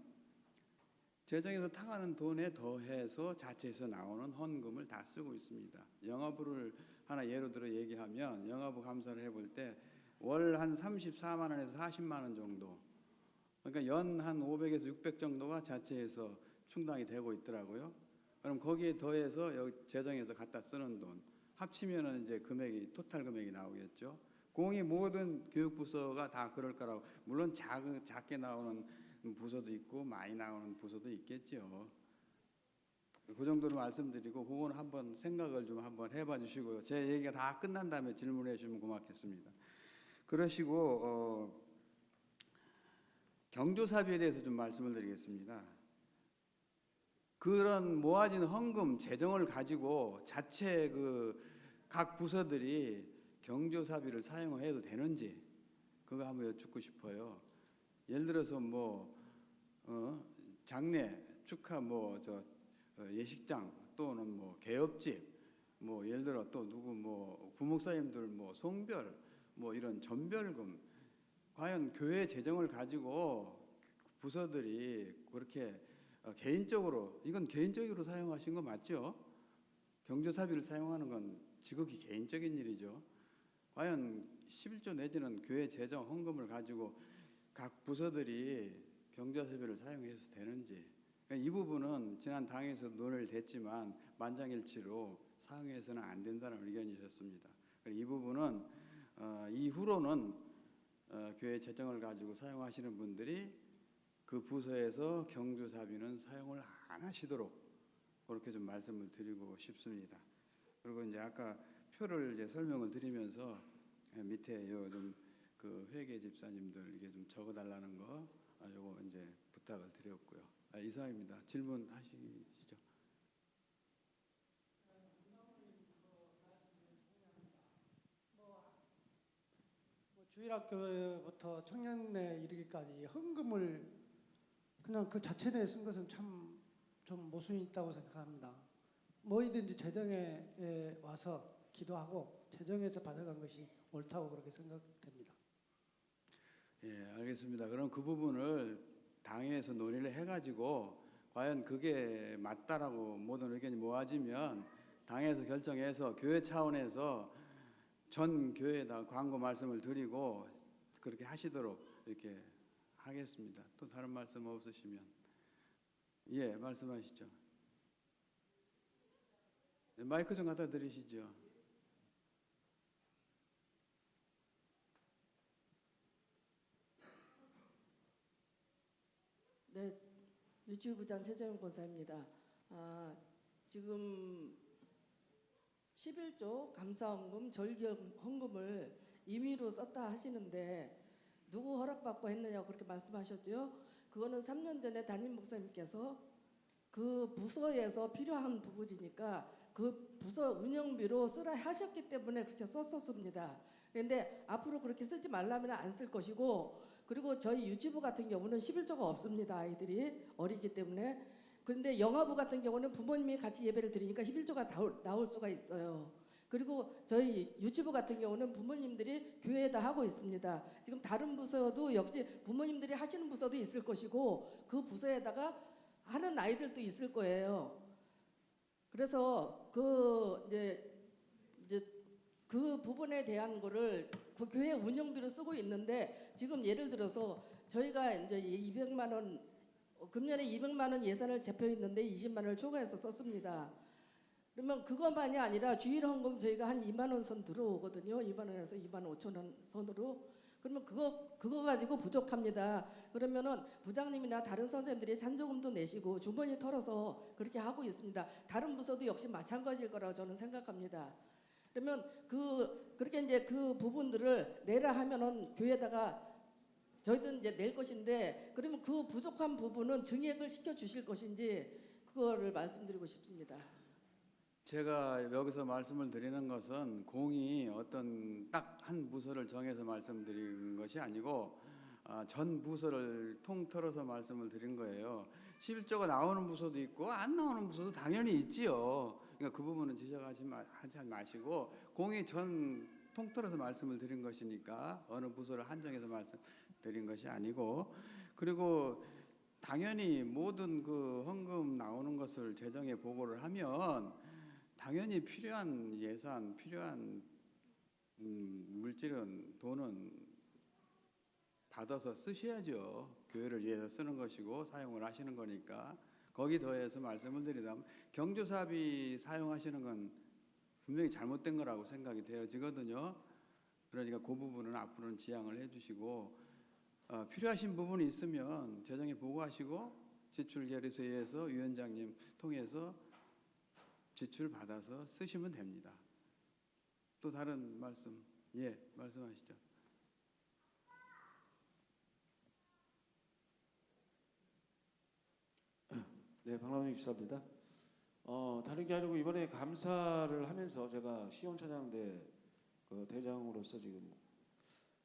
재정에서 타가는 돈에 더해서 자체에서 나오는 헌금을 다 쓰고 있습니다. 영화부를 하나 예로 들어 얘기하면, 영화부 감사를 해볼 때 월 한 34만 원에서 40만 원 정도, 그러니까 연 한 500에서 600 정도가 자체에서 충당이 되고 있더라고요. 그럼 거기에 더해서 여기 재정에서 갖다 쓰는 돈 합치면은 이제 금액이 토탈 금액이 나오겠죠. 공이 모든 교육부서가 다 그럴 거라고, 물론 작게 나오는 부서도 있고 많이 나오는 부서도 있겠죠. 그 정도로 말씀드리고, 그건 한번 생각을 좀 한번 해봐 주시고요. 제 얘기가 다 끝난 다음에 질문해 주시면 고맙겠습니다. 그러시고 경조사비에 대해서 좀 말씀을 드리겠습니다. 그런 모아진 헌금 재정을 가지고 자체 각 부서들이 경조사비를 사용해도 되는지, 그거 한번 여쭙고 싶어요. 예를 들어서 장례 축하 예식장, 또는 개업집, 예를 들어 또 누구 부목사님들 송별 이런 전별금, 과연 교회 재정을 가지고 부서들이 그렇게 개인적으로, 이건 개인적으로 사용하신 거 맞죠? 경조사비를 사용하는 건 지극히 개인적인 일이죠. 과연 11조 내지는 교회 재정 헌금을 가지고 각 부서들이 경조사비를 사용해서 되는지, 이 부분은 지난 당에서 논의를 됐지만 만장일치로 사용해서는 안 된다는 의견이셨습니다. 이 부분은 이후로는 교회 재정을 가지고 사용하시는 분들이 그 부서에서 경조사비는 사용을 안 하시도록 그렇게 좀 말씀을 드리고 싶습니다. 그리고 이제 아까 표를 이제 설명을 드리면서 밑에 그 회계 집사님들 이게 좀 적어달라는 거 요거 이제 부탁을 드렸고요. 이상입니다. 질문하시죠. 주일학교부터 청년에 이르기까지 헌금을 그냥 그 자체 내에 쓴 것은 참 좀 모순이 있다고 생각합니다. 뭐이든지 재정에 와서 기도하고 재정에서 받아간 것이 옳다고 그렇게 생각됩니다. 예, 알겠습니다. 그럼 그 부분을 당에서 논의를 해가지고 과연 그게 맞다라고 모든 의견이 모아지면 당에서 결정해서 교회 차원에서 전 교회에다 광고 말씀을 드리고 그렇게 하시도록 이렇게 하겠습니다. 또 다른 말씀 없으시면 예, 말씀하시죠. 네, 마이크 좀 갖다 드리시죠. 네, 유치부장 최정현 권사입니다. 지금 11조 감사헌금, 절기헌금을 임의로 썼다 하시는데 누구 허락받고 했느냐고 그렇게 말씀하셨죠. 그거는 3년 전에 담임 목사님께서 그 부서에서 필요한 부분이니까 그 부서 운영비로 쓰라 하셨기 때문에 그렇게 썼었습니다. 그런데 앞으로 그렇게 쓰지 말라면 안 쓸 것이고, 그리고 저희 유치부 같은 경우는 11조가 없습니다. 아이들이 어리기 때문에. 그런데 영화부 같은 경우는 부모님이 같이 예배를 드리니까 11조가 나올 수가 있어요. 그리고 저희 유치부 같은 경우는 부모님들이 교회에다 하고 있습니다. 지금 다른 부서도 역시 부모님들이 하시는 부서도 있을 것이고 그 부서에다가 하는 아이들도 있을 거예요. 그래서 이제 그 부분에 대한 거를 그 교회 운영비로 쓰고 있는데, 지금 예를 들어서 저희가 이제 200만 원 금년에 200만 원 예산을 잡혀 있는데 20만 원을 초과해서 썼습니다. 그러면 그것만이 아니라 주일 헌금 저희가 한 2만 원 선 들어오거든요. 2만 원에서 2만 5천 원 선으로. 그러면 그거 가지고 부족합니다. 그러면은 부장님이나 다른 선생님들이 잔조금도 내시고 주머니 털어서 그렇게 하고 있습니다. 다른 부서도 역시 마찬가지일 거라고 저는 생각합니다. 그러면 그렇게 이제 그 부분들을 내라 하면은 교회에다가 저희들은 이제 낼 것인데, 그러면 그 부족한 부분은 증액을 시켜 주실 것인지 그거를 말씀드리고 싶습니다. 제가 여기서 말씀을 드리는 것은 공이 어떤 딱 한 부서를 정해서 말씀드린 것이 아니고 전 부서를 통틀어서 말씀을 드린 거예요. 11조가 나오는 부서도 있고 안 나오는 부서도 당연히 있지요. 그러니까 그 부분은 지적하지 마시고 공이 전 통틀어서 말씀을 드린 것이니까 어느 부서를 한정해서 말씀드린 것이 아니고, 그리고 당연히 모든 그 헌금 나오는 것을 재정에 보고를 하면 당연히 필요한 예산, 필요한 물질은 돈은 받아서 쓰셔야죠. 교회를 위해서 쓰는 것이고 사용을 하시는 거니까. 거기 더해서 말씀을 드리자면 경조사비 사용하시는 건 분명히 잘못된 거라고 생각이 되어지거든요. 그러니까 그 부분은 앞으로는 지양을 해주시고 필요하신 부분이 있으면 재정에 보고하시고 지출 결의서에 의해서 위원장님 통해서 지출 받아서 쓰시면 됩니다. 또 다른 말씀, 예, 말씀하시죠. 네, 박남희 집사입니다. 다른 게 아니고 이번에 감사를 하면서 제가 시온찬양대 그 대장으로서 지금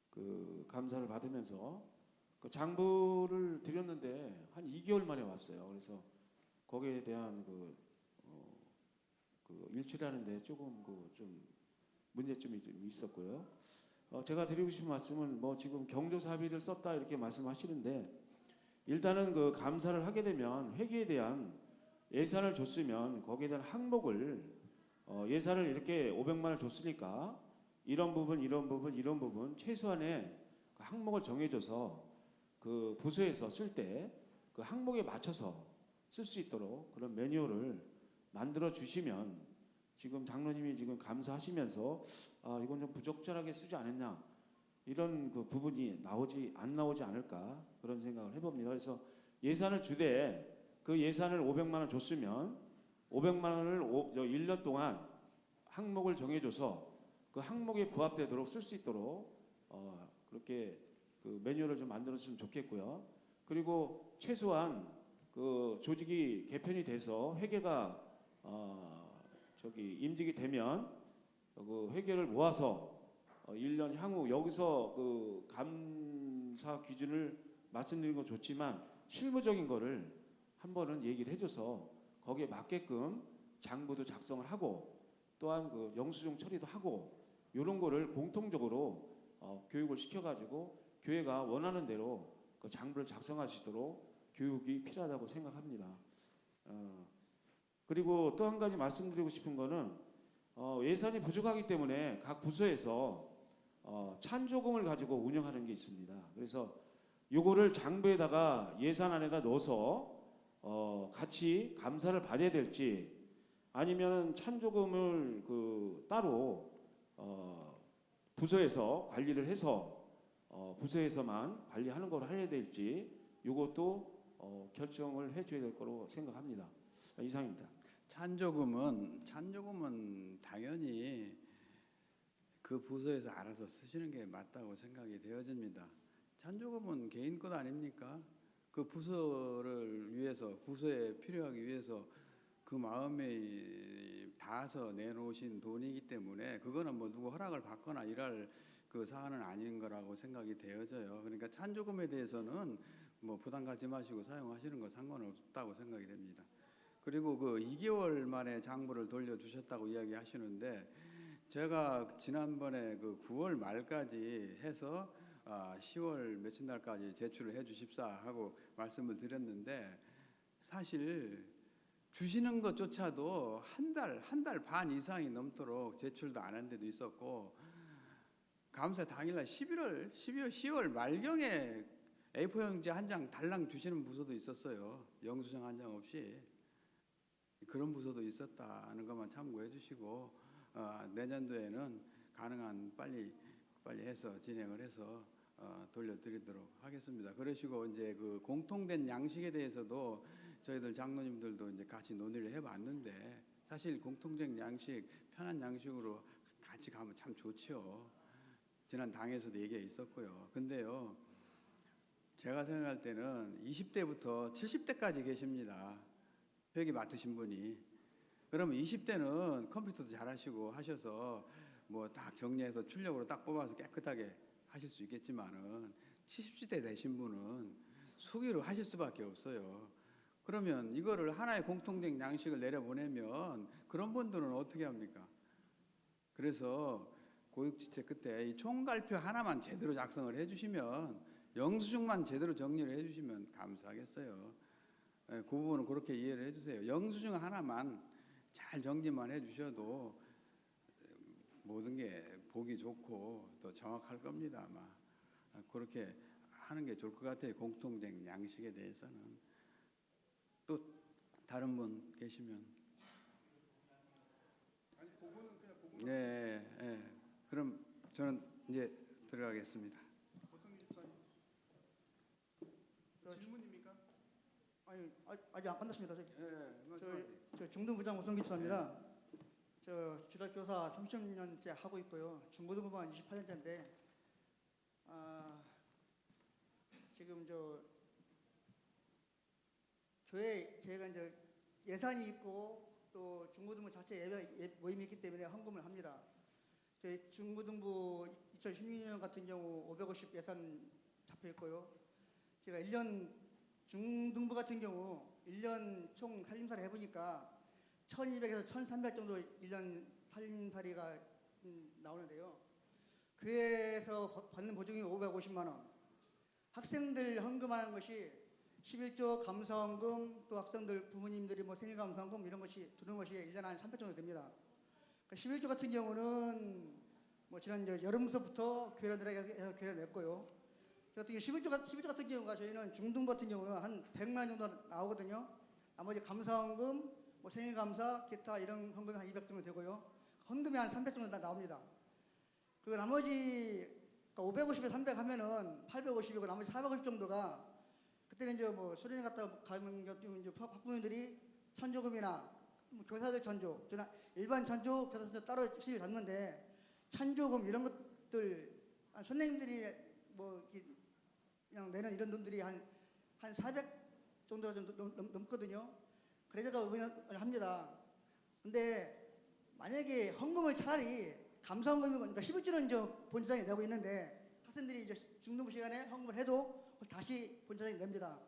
그 감사를 받으면서 그 장부를 드렸는데 한 2개월 만에 왔어요. 그래서 거기에 대한 그 일치라는데 조금 좀 문제점이 좀 있었고요. 제가 드리고 싶은 말씀은 뭐 지금 경조사비를 썼다 이렇게 말씀하시는데, 일단은 그 감사를 하게 되면 회계에 대한 예산을 줬으면 거기에 대한 항목을 예산을 이렇게 500만 원을 줬으니까 이런 부분 최소한의 그 항목을 정해줘서 그 부서에서 쓸 때 그 항목에 맞춰서 쓸 수 있도록 그런 매뉴얼을 만들어 주시면, 지금 장로님이 지금 감사하시면서 이건 좀 부적절하게 쓰지 않았냐 이런 그 부분이 안 나오지 않을까 그런 생각을 해봅니다. 그래서 예산을 주되 그 예산을 500만 원 줬으면 500만 원을 1년 동안 항목을 정해줘서 그 항목에 부합되도록 쓸 수 있도록 그렇게 그 매뉴얼을 좀 만들어주면 좋겠고요. 그리고 최소한 그 조직이 개편이 돼서 회계가 임직이 되면 그 회계를 모아서 1년 향후 여기서 그 감사 기준을 말씀드린 건 좋지만 실무적인 거를 한 번은 얘기를 해줘서 거기에 맞게끔 장부도 작성을 하고 또한 그 영수증 처리도 하고 이런 거를 공통적으로 교육을 시켜가지고 교회가 원하는 대로 그 장부를 작성할 수 있도록 교육이 필요하다고 생각합니다. 그리고 또 한 가지 말씀드리고 싶은 거는 예산이 부족하기 때문에 각 부서에서 찬조금을 가지고 운영하는 게 있습니다. 그래서 요거를 장부에다가 예산안에다 넣어서 같이 감사를 받아야 될지 아니면 찬조금을 그 따로 부서에서 관리를 해서 부서에서만 관리하는 걸 해야 될지 요것도 결정을 해줘야 될 거로 생각합니다. 이상입니다. 찬조금은 당연히 그 부서에서 알아서 쓰시는 게 맞다고 생각이 되어집니다. 찬조금은 개인 것 아닙니까? 그 부서를 위해서, 부서에 필요하기 위해서 그 마음에 닿아서 내놓으신 돈이기 때문에 그거는 뭐 누구 허락을 받거나 이럴 그 사안은 아닌 거라고 생각이 되어져요. 그러니까 찬조금에 대해서는 뭐 부담 갖지 마시고 사용하시는 거 상관없다고 생각이 됩니다. 그리고 그 2개월 만에 장부를 돌려주셨다고 이야기하시는데 제가 지난번에 그 9월 말까지 해서 10월 며칠 날까지 제출을 해 주십사 하고 말씀을 드렸는데 사실 주시는 것조차도 한 달 반 이상이 넘도록 제출도 안 한 데도 있었고 감사 당일날 10월 말경에 A4용지 한 장 달랑 주시는 부서도 있었어요. 영수증 한 장 없이. 그런 부서도 있었다는 것만 참고해 주시고 내년도에는 가능한 빨리 해서 진행을 해서 돌려드리도록 하겠습니다. 그러시고 이제 그 공통된 양식에 대해서도 저희들 장로님들도 이제 같이 논의를 해봤는데 사실 공통된 양식, 편한 양식으로 같이 가면 참 좋죠. 지난 당에서도 얘기가 있었고요. 근데요, 제가 생각할 때는 20대부터 70대까지 계십니다. 회계 맡으신 분이. 그러면 20대는 컴퓨터도 잘하시고 하셔서 뭐 딱 정리해서 출력으로 딱 뽑아서 깨끗하게 하실 수 있겠지만은 70대 되신 분은 수기로 하실 수밖에 없어요. 그러면 이거를 하나의 공통된 양식을 내려보내면 그런 분들은 어떻게 합니까? 그래서 고육지체 끝에 이 총괄표 하나만 제대로 작성을 해주시면 영수증만 제대로 정리를 해주시면 감사하겠어요. 그 부분은 그렇게 이해를 해주세요. 영수증 하나만 잘 정리만 해주셔도 모든 게 보기 좋고 또 정확할 겁니다. 아마 그렇게 하는 게 좋을 것 같아요. 공통된 양식에 대해서는. 또 다른 분 계시면. 아니 그거는 그냥 그거. 네. 그럼 저는 이제 들어가겠습니다. 고성민 집사님. 질문입니까? 아니 아직 안 끝났습니다. 네. 저 중등부장 오성기 집사입니다. 저 주일교사 30년째 하고 있고요. 중고등부만 28년째인데 지금 저 교회 제가 이제 예산이 있고 또 중고등부 자체 예배 모임이 있기 때문에 헌금을 합니다. 저희 중고등부 2016년 같은 경우 550 예산 잡혀 있고요. 제가 1년 중등부 같은 경우 1년 총 살림살이 해보니까 1200에서 1300 정도 1년 살림살이가 나오는데요. 교회에서 받는 보증이 550만 원. 학생들 헌금하는 것이 11조 감사헌금 또 학생들 부모님들이 뭐 생일감사헌금 이런 것이 들어오는 것이 1년에 한 300 정도 됩니다. 11조 같은 경우는 뭐 지난 여름서부터 교회들에게 해서 교회를 냈고요. 같은 11조 같은 경우가 저희는 중등부 같은 경우는 한 100만 정도 나오거든요. 나머지 감사헌금, 뭐 생일감사, 기타 이런 헌금이 한 200 정도 되고요. 헌금이 한 300 정도 다나옵니다. 그 나머지 550에 300 하면은 850이고 나머지 450 정도가 그때는 이제 뭐 수련회 갔다 가면 이제 학부모님들이 천조금이나 뭐 교사들 천조, 저는 일반 천조, 교사 천조 따로 수입을 잡는데 천조금 이런 것들 선생님들이 뭐 그냥 내는 이런 돈들이 한 400 정도가 좀 넘거든요. 그래서 제가 의논을 합니다. 근데 만약에 헌금을 차라리 감사헌금이고 그러니까 11조는 이제 본체장이 내고 있는데 학생들이 이제 중등부 시간에 헌금을 해도 다시 본체장이 냅니다.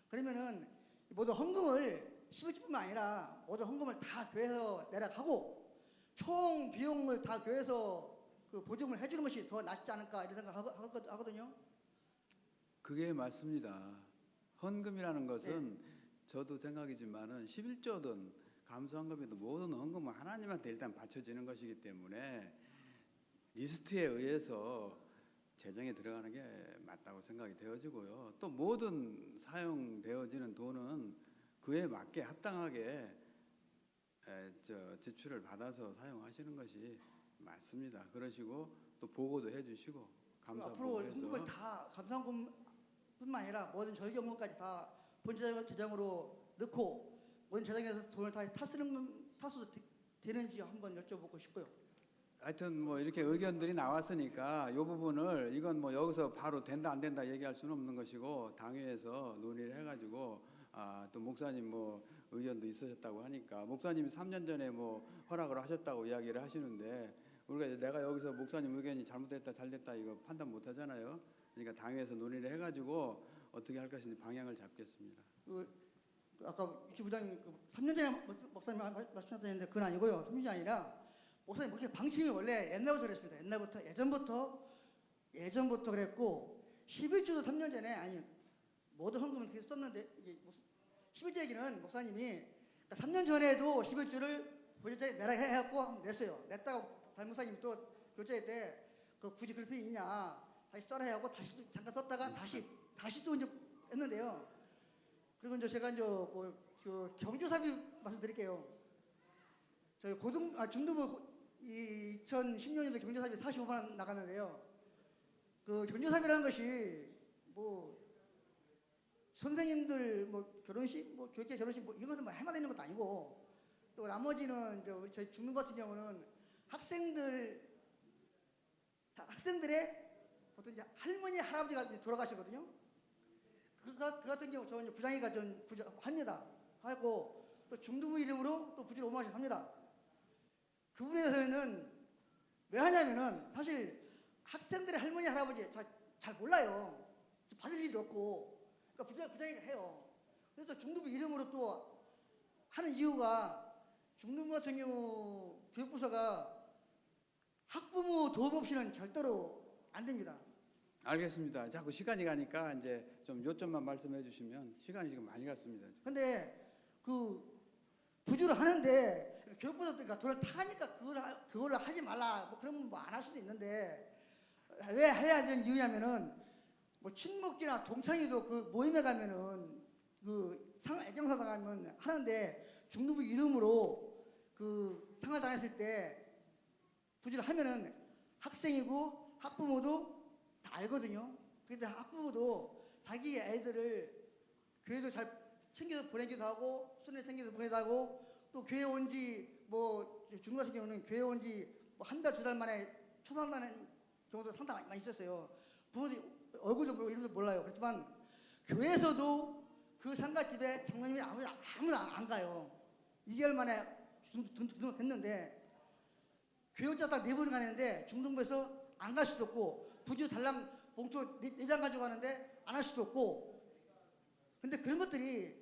그러면은 모두 헌금을 11조뿐만 아니라 모두 헌금을 다 교회에서 내려가고 총 비용을 다 교회에서 그 보증을 해주는 것이 더 낫지 않을까 이런 생각 하거든요. 그게 맞습니다. 헌금이라는 것은 저도 생각이지만은 11조든 감사헌금이든 모든 헌금은 하나님한테 일단 바쳐지는 것이기 때문에 리스트에 의해서 재정에 들어가는 게 맞다고 생각이 되어지고요. 또 모든 사용되어지는 돈은 그에 맞게 합당하게 지출을 받아서 사용하시는 것이 맞습니다. 그러시고 또 보고도 해주시고 감사 앞으로 보고해서 헌금을 다 감사헌금뿐만 아니라 모든 절경금까지 다 본재정으로 넣고 모든 재정에서 돈을 다 타서도 되는지 한번 여쭤보고 싶고요. 하여튼 뭐 이렇게 의견들이 나왔으니까 이 부분을 이건 뭐 여기서 바로 된다 안 된다 얘기할 수는 없는 것이고 당회에서 논의를 해가지고 또 목사님 뭐 의견도 있으셨다고 하니까 목사님이 3년 전에 뭐 허락을 하셨다고 이야기를 하시는데 우리가 이제 내가 여기서 목사님 의견이 잘못됐다 잘됐다 이거 판단 못 하잖아요. 그러니까 당회에서 논의를 해가지고 어떻게 할 것인지 방향을 잡겠습니다. 아까 유치부장님 3년 전에 목사님 말씀하셨는데 그건 아니고요. 3년이 아니라 목사님 목회 방침이 원래 옛날부터 그랬습니다. 옛날부터 예전부터 그랬고 11조도 3년 전에 아니 모든 헌금을 계속 썼는데 이게 11조 얘기는 목사님이 3년 전에도 11조를 보좌자에 내라 해갖고 냈어요. 냈다가 담임 목사님이 또 교제회 때 그 굳이 그럴 필요 있냐 다시 써라 해갖고 다시 잠깐 썼다가 다시 또 이제 했는데요. 그리고 이제 제가 이제 그 경조사비 말씀드릴게요. 저희 중등부 2016년도 경조사비 45만 원 나갔는데요. 그 경조사비라는 것이 뭐 선생님들 뭐 결혼식, 뭐 교육계 결혼식 뭐 이런 것은 뭐 해마다 있는 것도 아니고 또 나머지는 이제 저희 중등 같은 경우는 학생들의 보통 이제 할머니 할아버지가 이제 돌아가시거든요. 그 같은 경우 저 이제 부장이가 좀 합니다. 하고 또 중등부 이름으로 또 부지를 5만 원씩 합니다. 그 부분에서는 왜 하냐면은 사실 학생들의 할머니 할아버지 잘 몰라요. 받을 일도 없고 그러니까 부장이가 해요. 그래서 중등부 이름으로 또 하는 이유가 중등부 같은 경우 교육부서가 학부모 도움 없이는 절대로 안 됩니다. 알겠습니다. 자꾸 시간이 가니까 이제 좀 요점만 말씀해 주시면 시간이 지금 많이 갔습니다. 근데 그 부주를 하는데 교육부서가 돈을 타니까 그걸 하지 말라 뭐 그러면 뭐 안 할 수도 있는데 왜 해야 되는 이유냐면은 뭐 친목기나 동창회도 그 모임에 가면은 그 애경사당 가면 하는데 중등부 이름으로 그 상을 당했을 때 부주를 하면은 학생이고 학부모도 다 알거든요. 근데 학부모도 자기 애들을 교회도 잘 챙겨서 보내기도 하고 순회 챙겨서 보내기도 하고 또 교회 온지 뭐 중국 같은 경우는 교회 온지 뭐 한 달 두 달 만에 초상하는 경우도 상당히 많이 있었어요. 부모들이 얼굴도 모르고 이름도 몰라요. 그렇지만 교회에서도 그 상가집에 장로님이 아무도 안 가요. 2개월 만에 등록했는데 교회 혼자 딱 4번 가는데 중등부에서 안 갈 수도 없고 부주 달랑 봉투 4장 가지고 가는데 안 할 수도 없고 근데 그런 것들이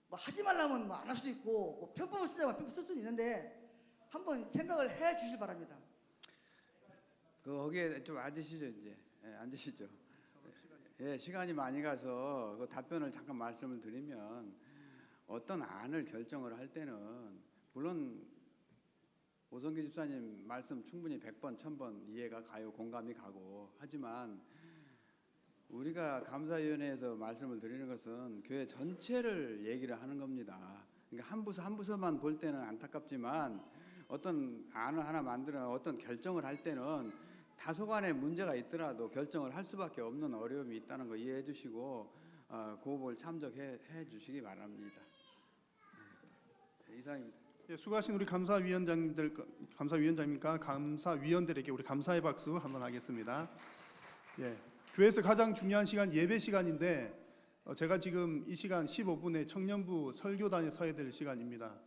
뭐 하지 말라면 뭐 안 할 수도 있고 뭐 편법을 쓰자면 편법 쓸 수도 있는데 한번 생각을 해 주실 바랍니다. 거기에 좀 앉으시죠 이제. 앉으시죠. 시간이 많이 가서 그 답변을 잠깐 말씀을 드리면 어떤 안을 결정을 할 때는 물론 오성기 집사님 말씀 충분히 100번, 1000번 이해가 가요. 공감이 가고 하지만 우리가 감사위원회에서 말씀을 드리는 것은 교회 전체를 얘기를 하는 겁니다. 그러니까 한 부서만 볼 때는 안타깝지만 어떤 안을 하나 만들어 어떤 결정을 할 때는 다소간의 문제가 있더라도 결정을 할 수밖에 없는 어려움이 있다는 거 이해해 주시고 그 부분을 참조해 주시기 바랍니다. 이상입니다. 예, 수고하신 우리 감사위원장님과 감사위원들에게 우리 감사의 박수 한번 하겠습니다. 예, 교회에서 가장 중요한 시간 예배 시간인데 제가 지금 이 시간 15분에 청년부 설교단에 서야 될 시간입니다.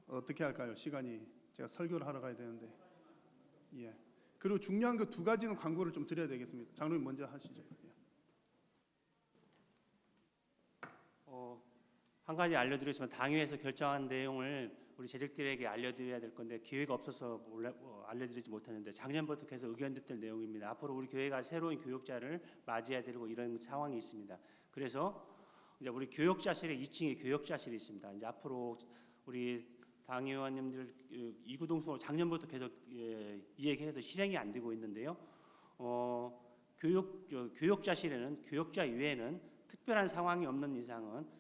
어떻게 할까요? 시간이 제가 설교를 하러 가야 되는데. 예. 그리고 중요한 그 2가지는 광고를 좀 드려야 되겠습니다. 장로님 먼저 하시죠. 예. 한 가지 알려드리겠습니다. 당회에서 결정한 내용을 우리 재직들에게 알려드려야 될 건데 기회가 없어서 알려드리지 못했는데 작년부터 계속 의견 듣던 내용입니다. 앞으로 우리 교회가 새로운 교육자를 맞이해야 되고 이런 상황이 있습니다. 그래서 이제 우리 교육자실에 2층에 교육자실이 있습니다. 이제 앞으로 우리 당의원님들 이구동성으로 작년부터 계속 이 얘기해서 실행이 안 되고 있는데요. 교육자실에는 교육자 이외에는 특별한 상황이 없는 이상은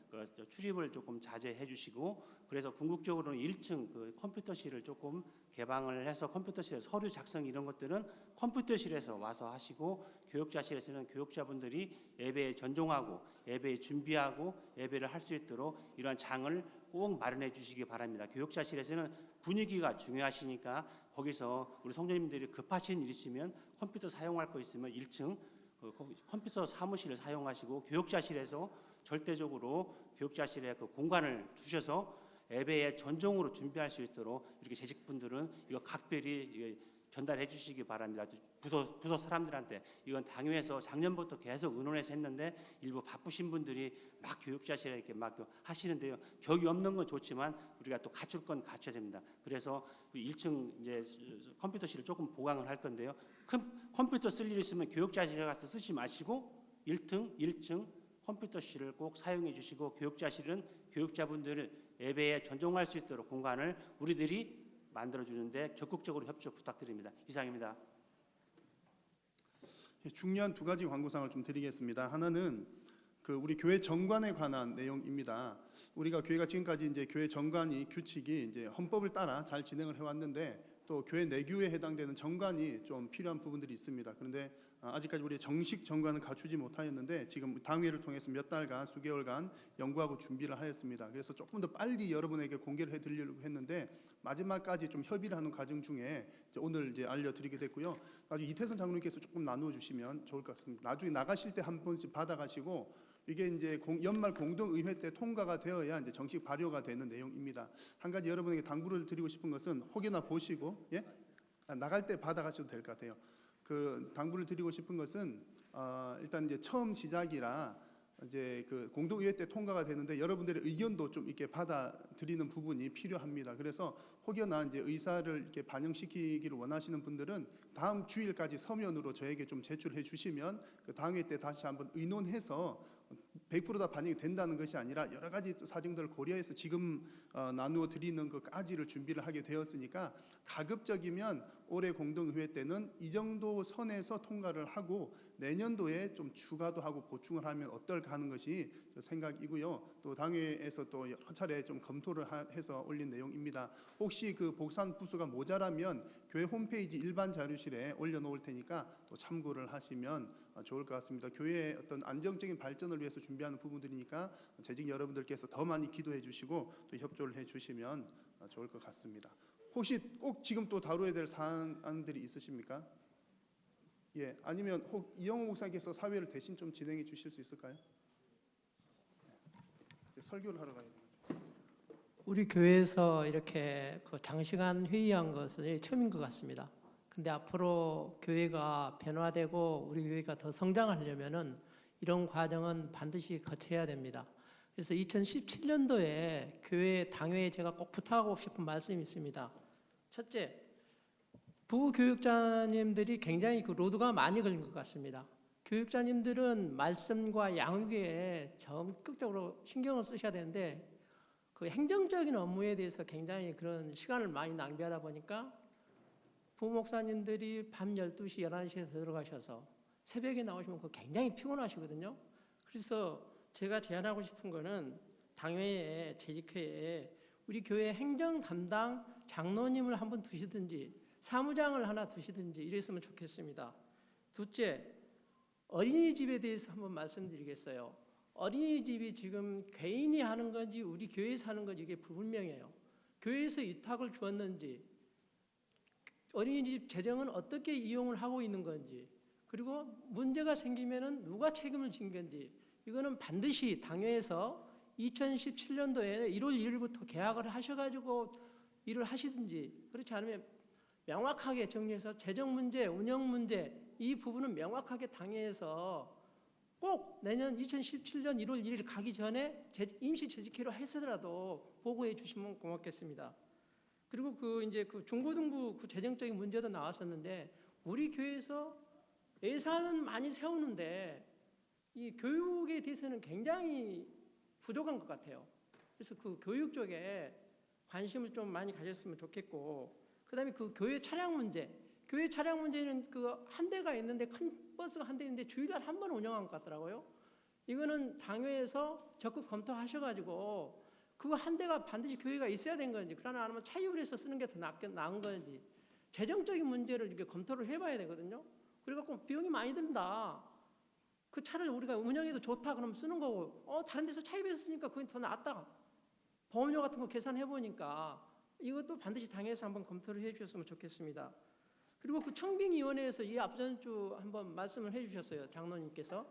출입을 조금 자제해 주시고, 그래서 궁극적으로는 1층 컴퓨터실을 조금 개방을 해서 컴퓨터실에 서류 작성 이런 것들은 컴퓨터실에서 와서 하시고, 교육자실에서는 교육자분들이 예배에 전종하고 예배에 준비하고 예배를 할 수 있도록 이러한 장을 꼭 마련해 주시기 바랍니다. 교육자실에서는 분위기가 중요하시니까 거기서 우리 성도님들이 급하신 일 있으면 컴퓨터 사용할 거 있으면 1층 컴퓨터 사무실을 사용하시고, 교육자실에서 절대적으로 교육자실에 공간을 주셔서 예배에 전종으로 준비할 수 있도록 이렇게 재직분들은 이거 각별히 전달해 주시기 바랍니다. 부서 사람들한테 이건 당회에서 작년부터 계속 의논해서 했는데 일부 바쁘신 분들이 막 교육자실에 이렇게 막 하시는데요. 격이 없는 건 좋지만 우리가 또 갖출 건 갖춰야 됩니다. 그래서 1층 이제 컴퓨터실을 조금 보강을 할 건데요. 컴퓨터 쓸 일 있으면 교육자실에 가서 쓰지 마시고 1층 컴퓨터실을 꼭 사용해 주시고, 교육자실은 교육자분들을 예배에 전종할 수 있도록 공간을 우리들이 만들어주는데 적극적으로 협조 부탁드립니다. 이상입니다. 중요한 두 가지 광고사항을 좀 드리겠습니다. 하나는 우리 교회 정관에 관한 내용입니다. 우리가 교회가 지금까지 이제 교회 정관이 규칙이 이제 헌법을 따라 잘 진행을 해왔는데, 또 교회 내규에 해당되는 정관이 좀 필요한 부분들이 있습니다. 그런데 아직까지 우리 정식 정관을 갖추지 못하였는데 지금 당회를 통해서 몇 달간 수개월간 연구하고 준비를 하였습니다. 그래서 조금 더 빨리 여러분에게 공개를 해드리려고 했는데 마지막까지 좀 협의를 하는 과정 중에 오늘 이제 알려드리게 됐고요. 나중에 이태선 장로님께서 조금 나누어 주시면 좋을 것 같습니다. 나중에 나가실 때 한 번씩 받아가시고, 이게 이제 연말 공동의회 때 통과가 되어야 이제 정식 발효가 되는 내용입니다. 한 가지 여러분에게 당부를 드리고 싶은 것은 혹여나 보시고 나갈 때 받아가셔도 될 것 같아요. 당부를 드리고 싶은 것은 일단 이제 처음 시작이라 이제 공동의회 때 통과가 되는데 여러분들의 의견도 좀 이렇게 받아들이는 부분이 필요합니다. 그래서 혹여나 이제 의사를 이렇게 반영시키기를 원하시는 분들은 다음 주일까지 서면으로 저에게 좀 제출해 주시면 당회 때 다시 한번 의논해서 100% 다 반영이 된다는 것이 아니라 여러 가지 사정들을 고려해서 지금 나누어 드리는 것까지를 준비를 하게 되었으니까 가급적이면 올해 공동의회 때는 이 정도 선에서 통과를 하고 내년도에 좀 추가도 하고 보충을 하면 어떨까 하는 것이 생각이고요. 또 당회에서 또 여러 차례 좀 검토를 해서 올린 내용입니다. 혹시 복산 부수가 모자라면 교회 홈페이지 일반 자료실에 올려놓을 테니까 또 참고를 하시면 좋을 것 같습니다. 교회의 어떤 안정적인 발전을 위해서 준비하는 부분들이니까 재직 여러분들께서 더 많이 기도해 주시고 또 협조를 해 주시면 좋을 것 같습니다. 혹시 꼭 지금 또 다뤄야 될 사안들이 있으십니까? 예, 아니면 혹 이영호 목사님께서 사회를 대신 좀 진행해 주실 수 있을까요? 이제 설교를 하러 가야 돼요. 우리 교회에서 이렇게 장시간 회의한 것은 처음인 것 같습니다. 근데 앞으로 교회가 변화되고 우리 교회가 더 성장하려면은 이런 과정은 반드시 거쳐야 됩니다. 그래서 2017년도에 교회 당회에 제가 꼭 부탁하고 싶은 말씀이 있습니다. 첫째, 부교육자님들이 굉장히 로드가 많이 걸린 것 같습니다. 교육자님들은 말씀과 양육에 적극적으로 신경을 쓰셔야 되는데 행정적인 업무에 대해서 굉장히 그런 시간을 많이 낭비하다 보니까 부목사님들이 밤 12시, 11시에 들어가셔서 새벽에 나오시면 굉장히 피곤하시거든요. 그래서 제가 제안하고 싶은 거는 당회에, 재직회에 우리 교회 행정 담당 장로님을 한번 두시든지 사무장을 하나 두시든지 이랬으면 좋겠습니다. 둘째, 어린이집에 대해서 한번 말씀드리겠어요. 어린이집이 지금 개인이 하는 건지 우리 교회에서 하는 건지 이게 불분명해요. 교회에서 위탁을 주었는지, 어린이집 재정은 어떻게 이용을 하고 있는 건지, 그리고 문제가 생기면은 누가 책임을 진 건지, 이거는 반드시 당회에서 2017년도에 1월 1일부터 계약을 하셔가지고 일을 하시든지, 그렇지 않으면 명확하게 정리해서 재정 문제, 운영 문제 이 부분은 명확하게 당회에서 꼭 내년 2017년 1월 1일 가기 전에 임시 재직회로 해서라도 보고해 주시면 고맙겠습니다. 그리고 이제 중고등부 재정적인 문제도 나왔었는데 우리 교회에서 예산은 많이 세우는데 이 교육에 대해서는 굉장히 부족한 것 같아요. 그래서 교육 쪽에 관심을 좀 많이 가졌으면 좋겠고, 그다음에 교회 차량 문제는 한 대가 있는데 큰 버스가 한 대 있는데 주일날 한 번 운영한 것 같더라고요. 이거는 당회에서 적극 검토하셔가지고 그거 한 대가 반드시 교회가 있어야 되는 건지, 그러나 아니면 차입을 해서 쓰는 게 더 나은 건지 재정적인 문제를 이렇게 검토를 해봐야 되거든요. 그래갖고 비용이 많이 든다. 그 차를 우리가 운영해도 좋다 그러면 쓰는 거고, 다른 데서 차입해서 쓰니까 그게 더 낫다. 보험료 같은 거 계산해 보니까 이것도 반드시 당에서 한번 검토를 해주셨으면 좋겠습니다. 그리고 청빙위원회에서 이 앞전 주 한번 말씀을 해주셨어요, 장로님께서.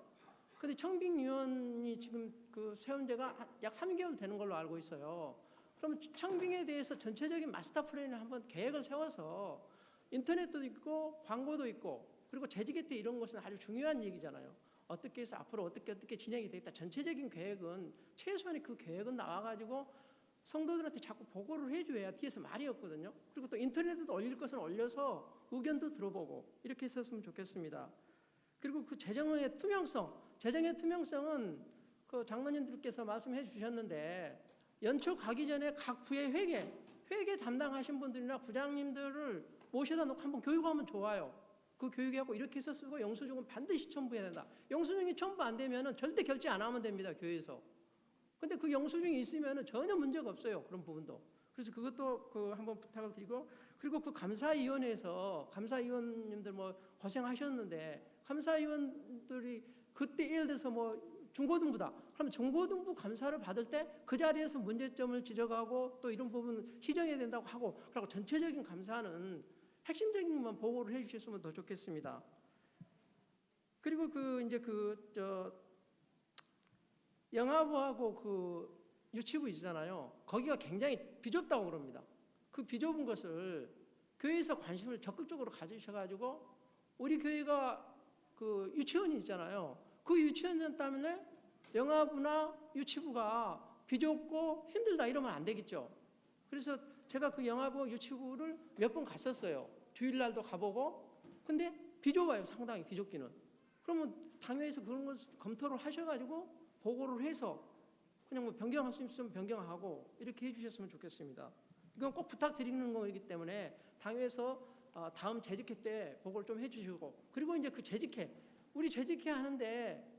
근데 청빙위원이 지금 세운 지가 약 3개월 되는 걸로 알고 있어요. 그럼 청빙에 대해서 전체적인 마스터 플랜을 한번 계획을 세워서 인터넷도 있고 광고도 있고, 그리고 재직회 때 이런 것은 아주 중요한 얘기잖아요. 어떻게 해서 앞으로 어떻게 진행이 되겠다. 전체적인 계획은 최소한의 계획은 나와가지고 성도들한테 자꾸 보고를 해줘야 뒤에서 말이 없거든요. 그리고 또 인터넷에도 올릴 것은 올려서 의견도 들어보고 이렇게 했었으면 좋겠습니다. 그리고 재정의 투명성은 장로님들께서 말씀해 주셨는데, 연초 가기 전에 각 부의 회계 담당하신 분들이나 부장님들을 모셔다 놓고 한번 교육하면 좋아요. 그 교육하고 이렇게 해서 쓰고 영수증은 반드시 첨부해야 된다. 영수증이 첨부 안 되면은 절대 결제 안 하면 됩니다, 교회에서. 근데 영수증이 있으면은 전혀 문제가 없어요, 그런 부분도. 그래서 그것도 한번 부탁을 드리고, 그리고 감사위원회에서 감사위원님들 고생하셨는데, 감사위원들이 그때 예를 들어서 중고등부다. 그럼 중고등부 감사를 받을 때 그 자리에서 문제점을 지적하고 또 이런 부분 시정해야 된다고 하고, 그리고 전체적인 감사는 핵심적인 것만 보고를 해주셨으면 더 좋겠습니다. 그리고 영아부하고 유치부 있잖아요. 거기가 굉장히 비좁다고 그럽니다. 그 비좁은 것을 교회에서 관심을 적극적으로 가지셔가지고, 우리 교회가 유치원이 있잖아요. 그 유치원 때문에 영아부나 유치부가 비좁고 힘들다 이러면 안 되겠죠. 그래서 제가 영아부 유치부를 몇 번 갔었어요. 주일날도 가보고. 근데 비좁아요, 상당히 비좁기는. 그러면 당회에서 그런 것을 검토를 하셔가지고 보고를 해서 그냥 변경할 수 있으면 변경하고 이렇게 해주셨으면 좋겠습니다. 이건 꼭 부탁드리는 거이기 때문에 당회에서 다음 재직회 때 보고를 좀 해주시고, 그리고 이제 우리 재직회 하는데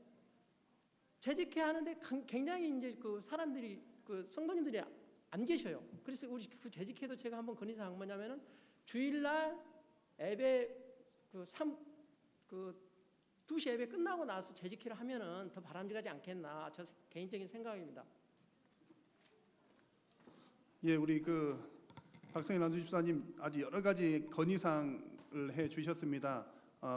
굉장히 이제 사람들이 성도님들이 안 계셔요. 그래서 우리 재직회도 제가 한번 건의사항 뭐냐면은 주일날 예배 2시 예배 끝나고 나서 재직회를 하면은 더 바람직하지 않겠나, 저 개인적인 생각입니다. 예, 우리 박성일 안수집사님 아주 여러 가지 건의사항을 해 주셨습니다.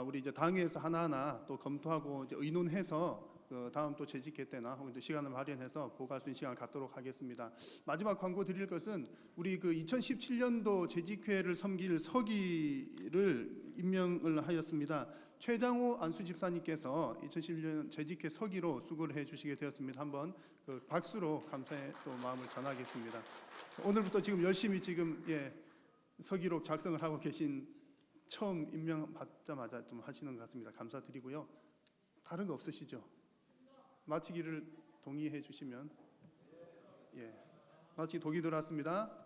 우리 이제 당회에서 하나하나 또 검토하고 이제 의논해서 다음 또 재직회 때나 혹은 시간을 마련해서 보고할 수 있는 시간을 갖도록 하겠습니다. 마지막 광고 드릴 것은 우리 2017년도 재직회를 섬길 서기를 임명을 하였습니다. 최장호 안수집사님께서 2017년 재직회 서기로 수고를 해주시게 되었습니다. 한번 박수로 감사의 또 마음을 전하겠습니다. 오늘부터 지금 열심히 서기록 작성을 하고 계신, 처음 임명받자마자 좀 하시는 것 같습니다. 감사드리고요. 다른 거 없으시죠? 마치기를 동의해 주시면. 마치기 동의 들어왔습니다.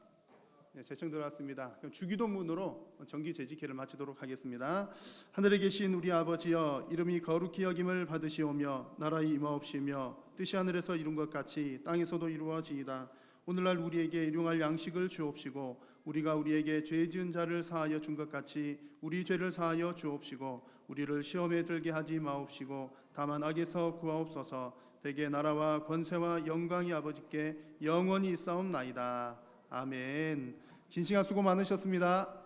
제청 들어왔습니다. 그럼 주기도문으로 정기 재직회를 마치도록 하겠습니다. 하늘에 계신 우리 아버지여, 이름이 거룩히 여김을 받으시오며 나라의 임하옵시며 뜻이 하늘에서 이룬 것 같이 땅에서도 이루어지이다. 오늘날 우리에게 일용할 양식을 주옵시고, 우리가 우리에게 죄 지은 자를 사하여 준 것 같이 우리 죄를 사하여 주옵시고, 우리를 시험에 들게 하지 마옵시고 다만 악에서 구하옵소서. 대개 나라와 권세와 영광이 아버지께 영원히 있사옵나이다. 아멘. 긴 시간 수고 많으셨습니다.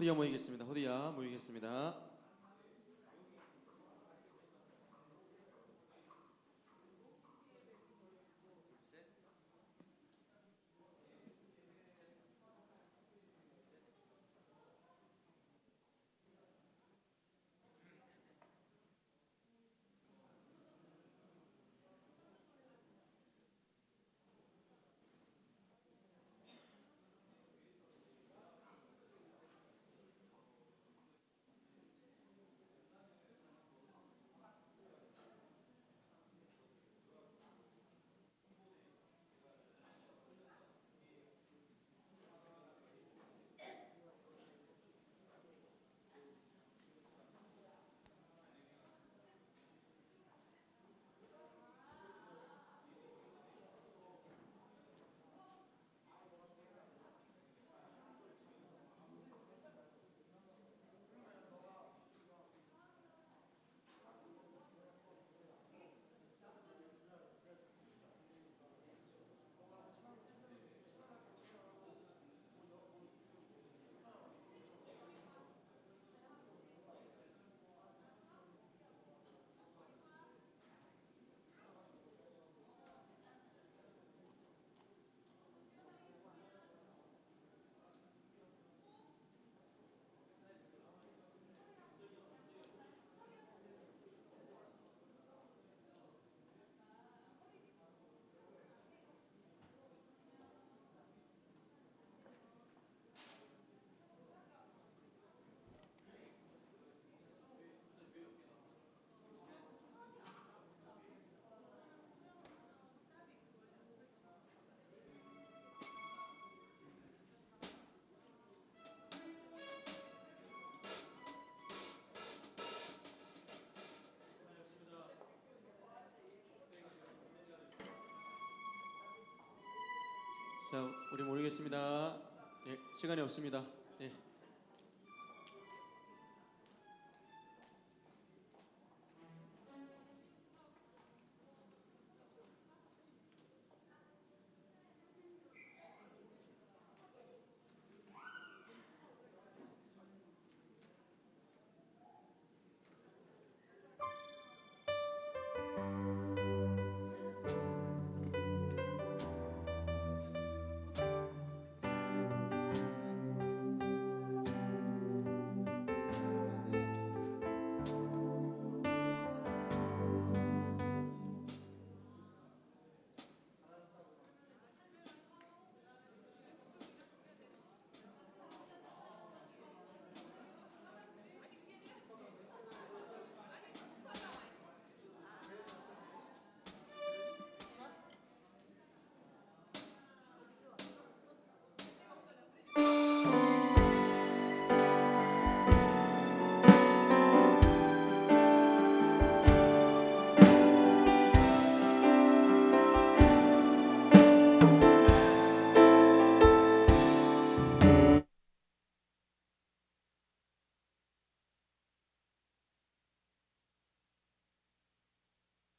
호디야 모이겠습니다. 호디야 모이겠습니다. 자, 우리 모이겠습니다. 예, 시간이 없습니다. 예.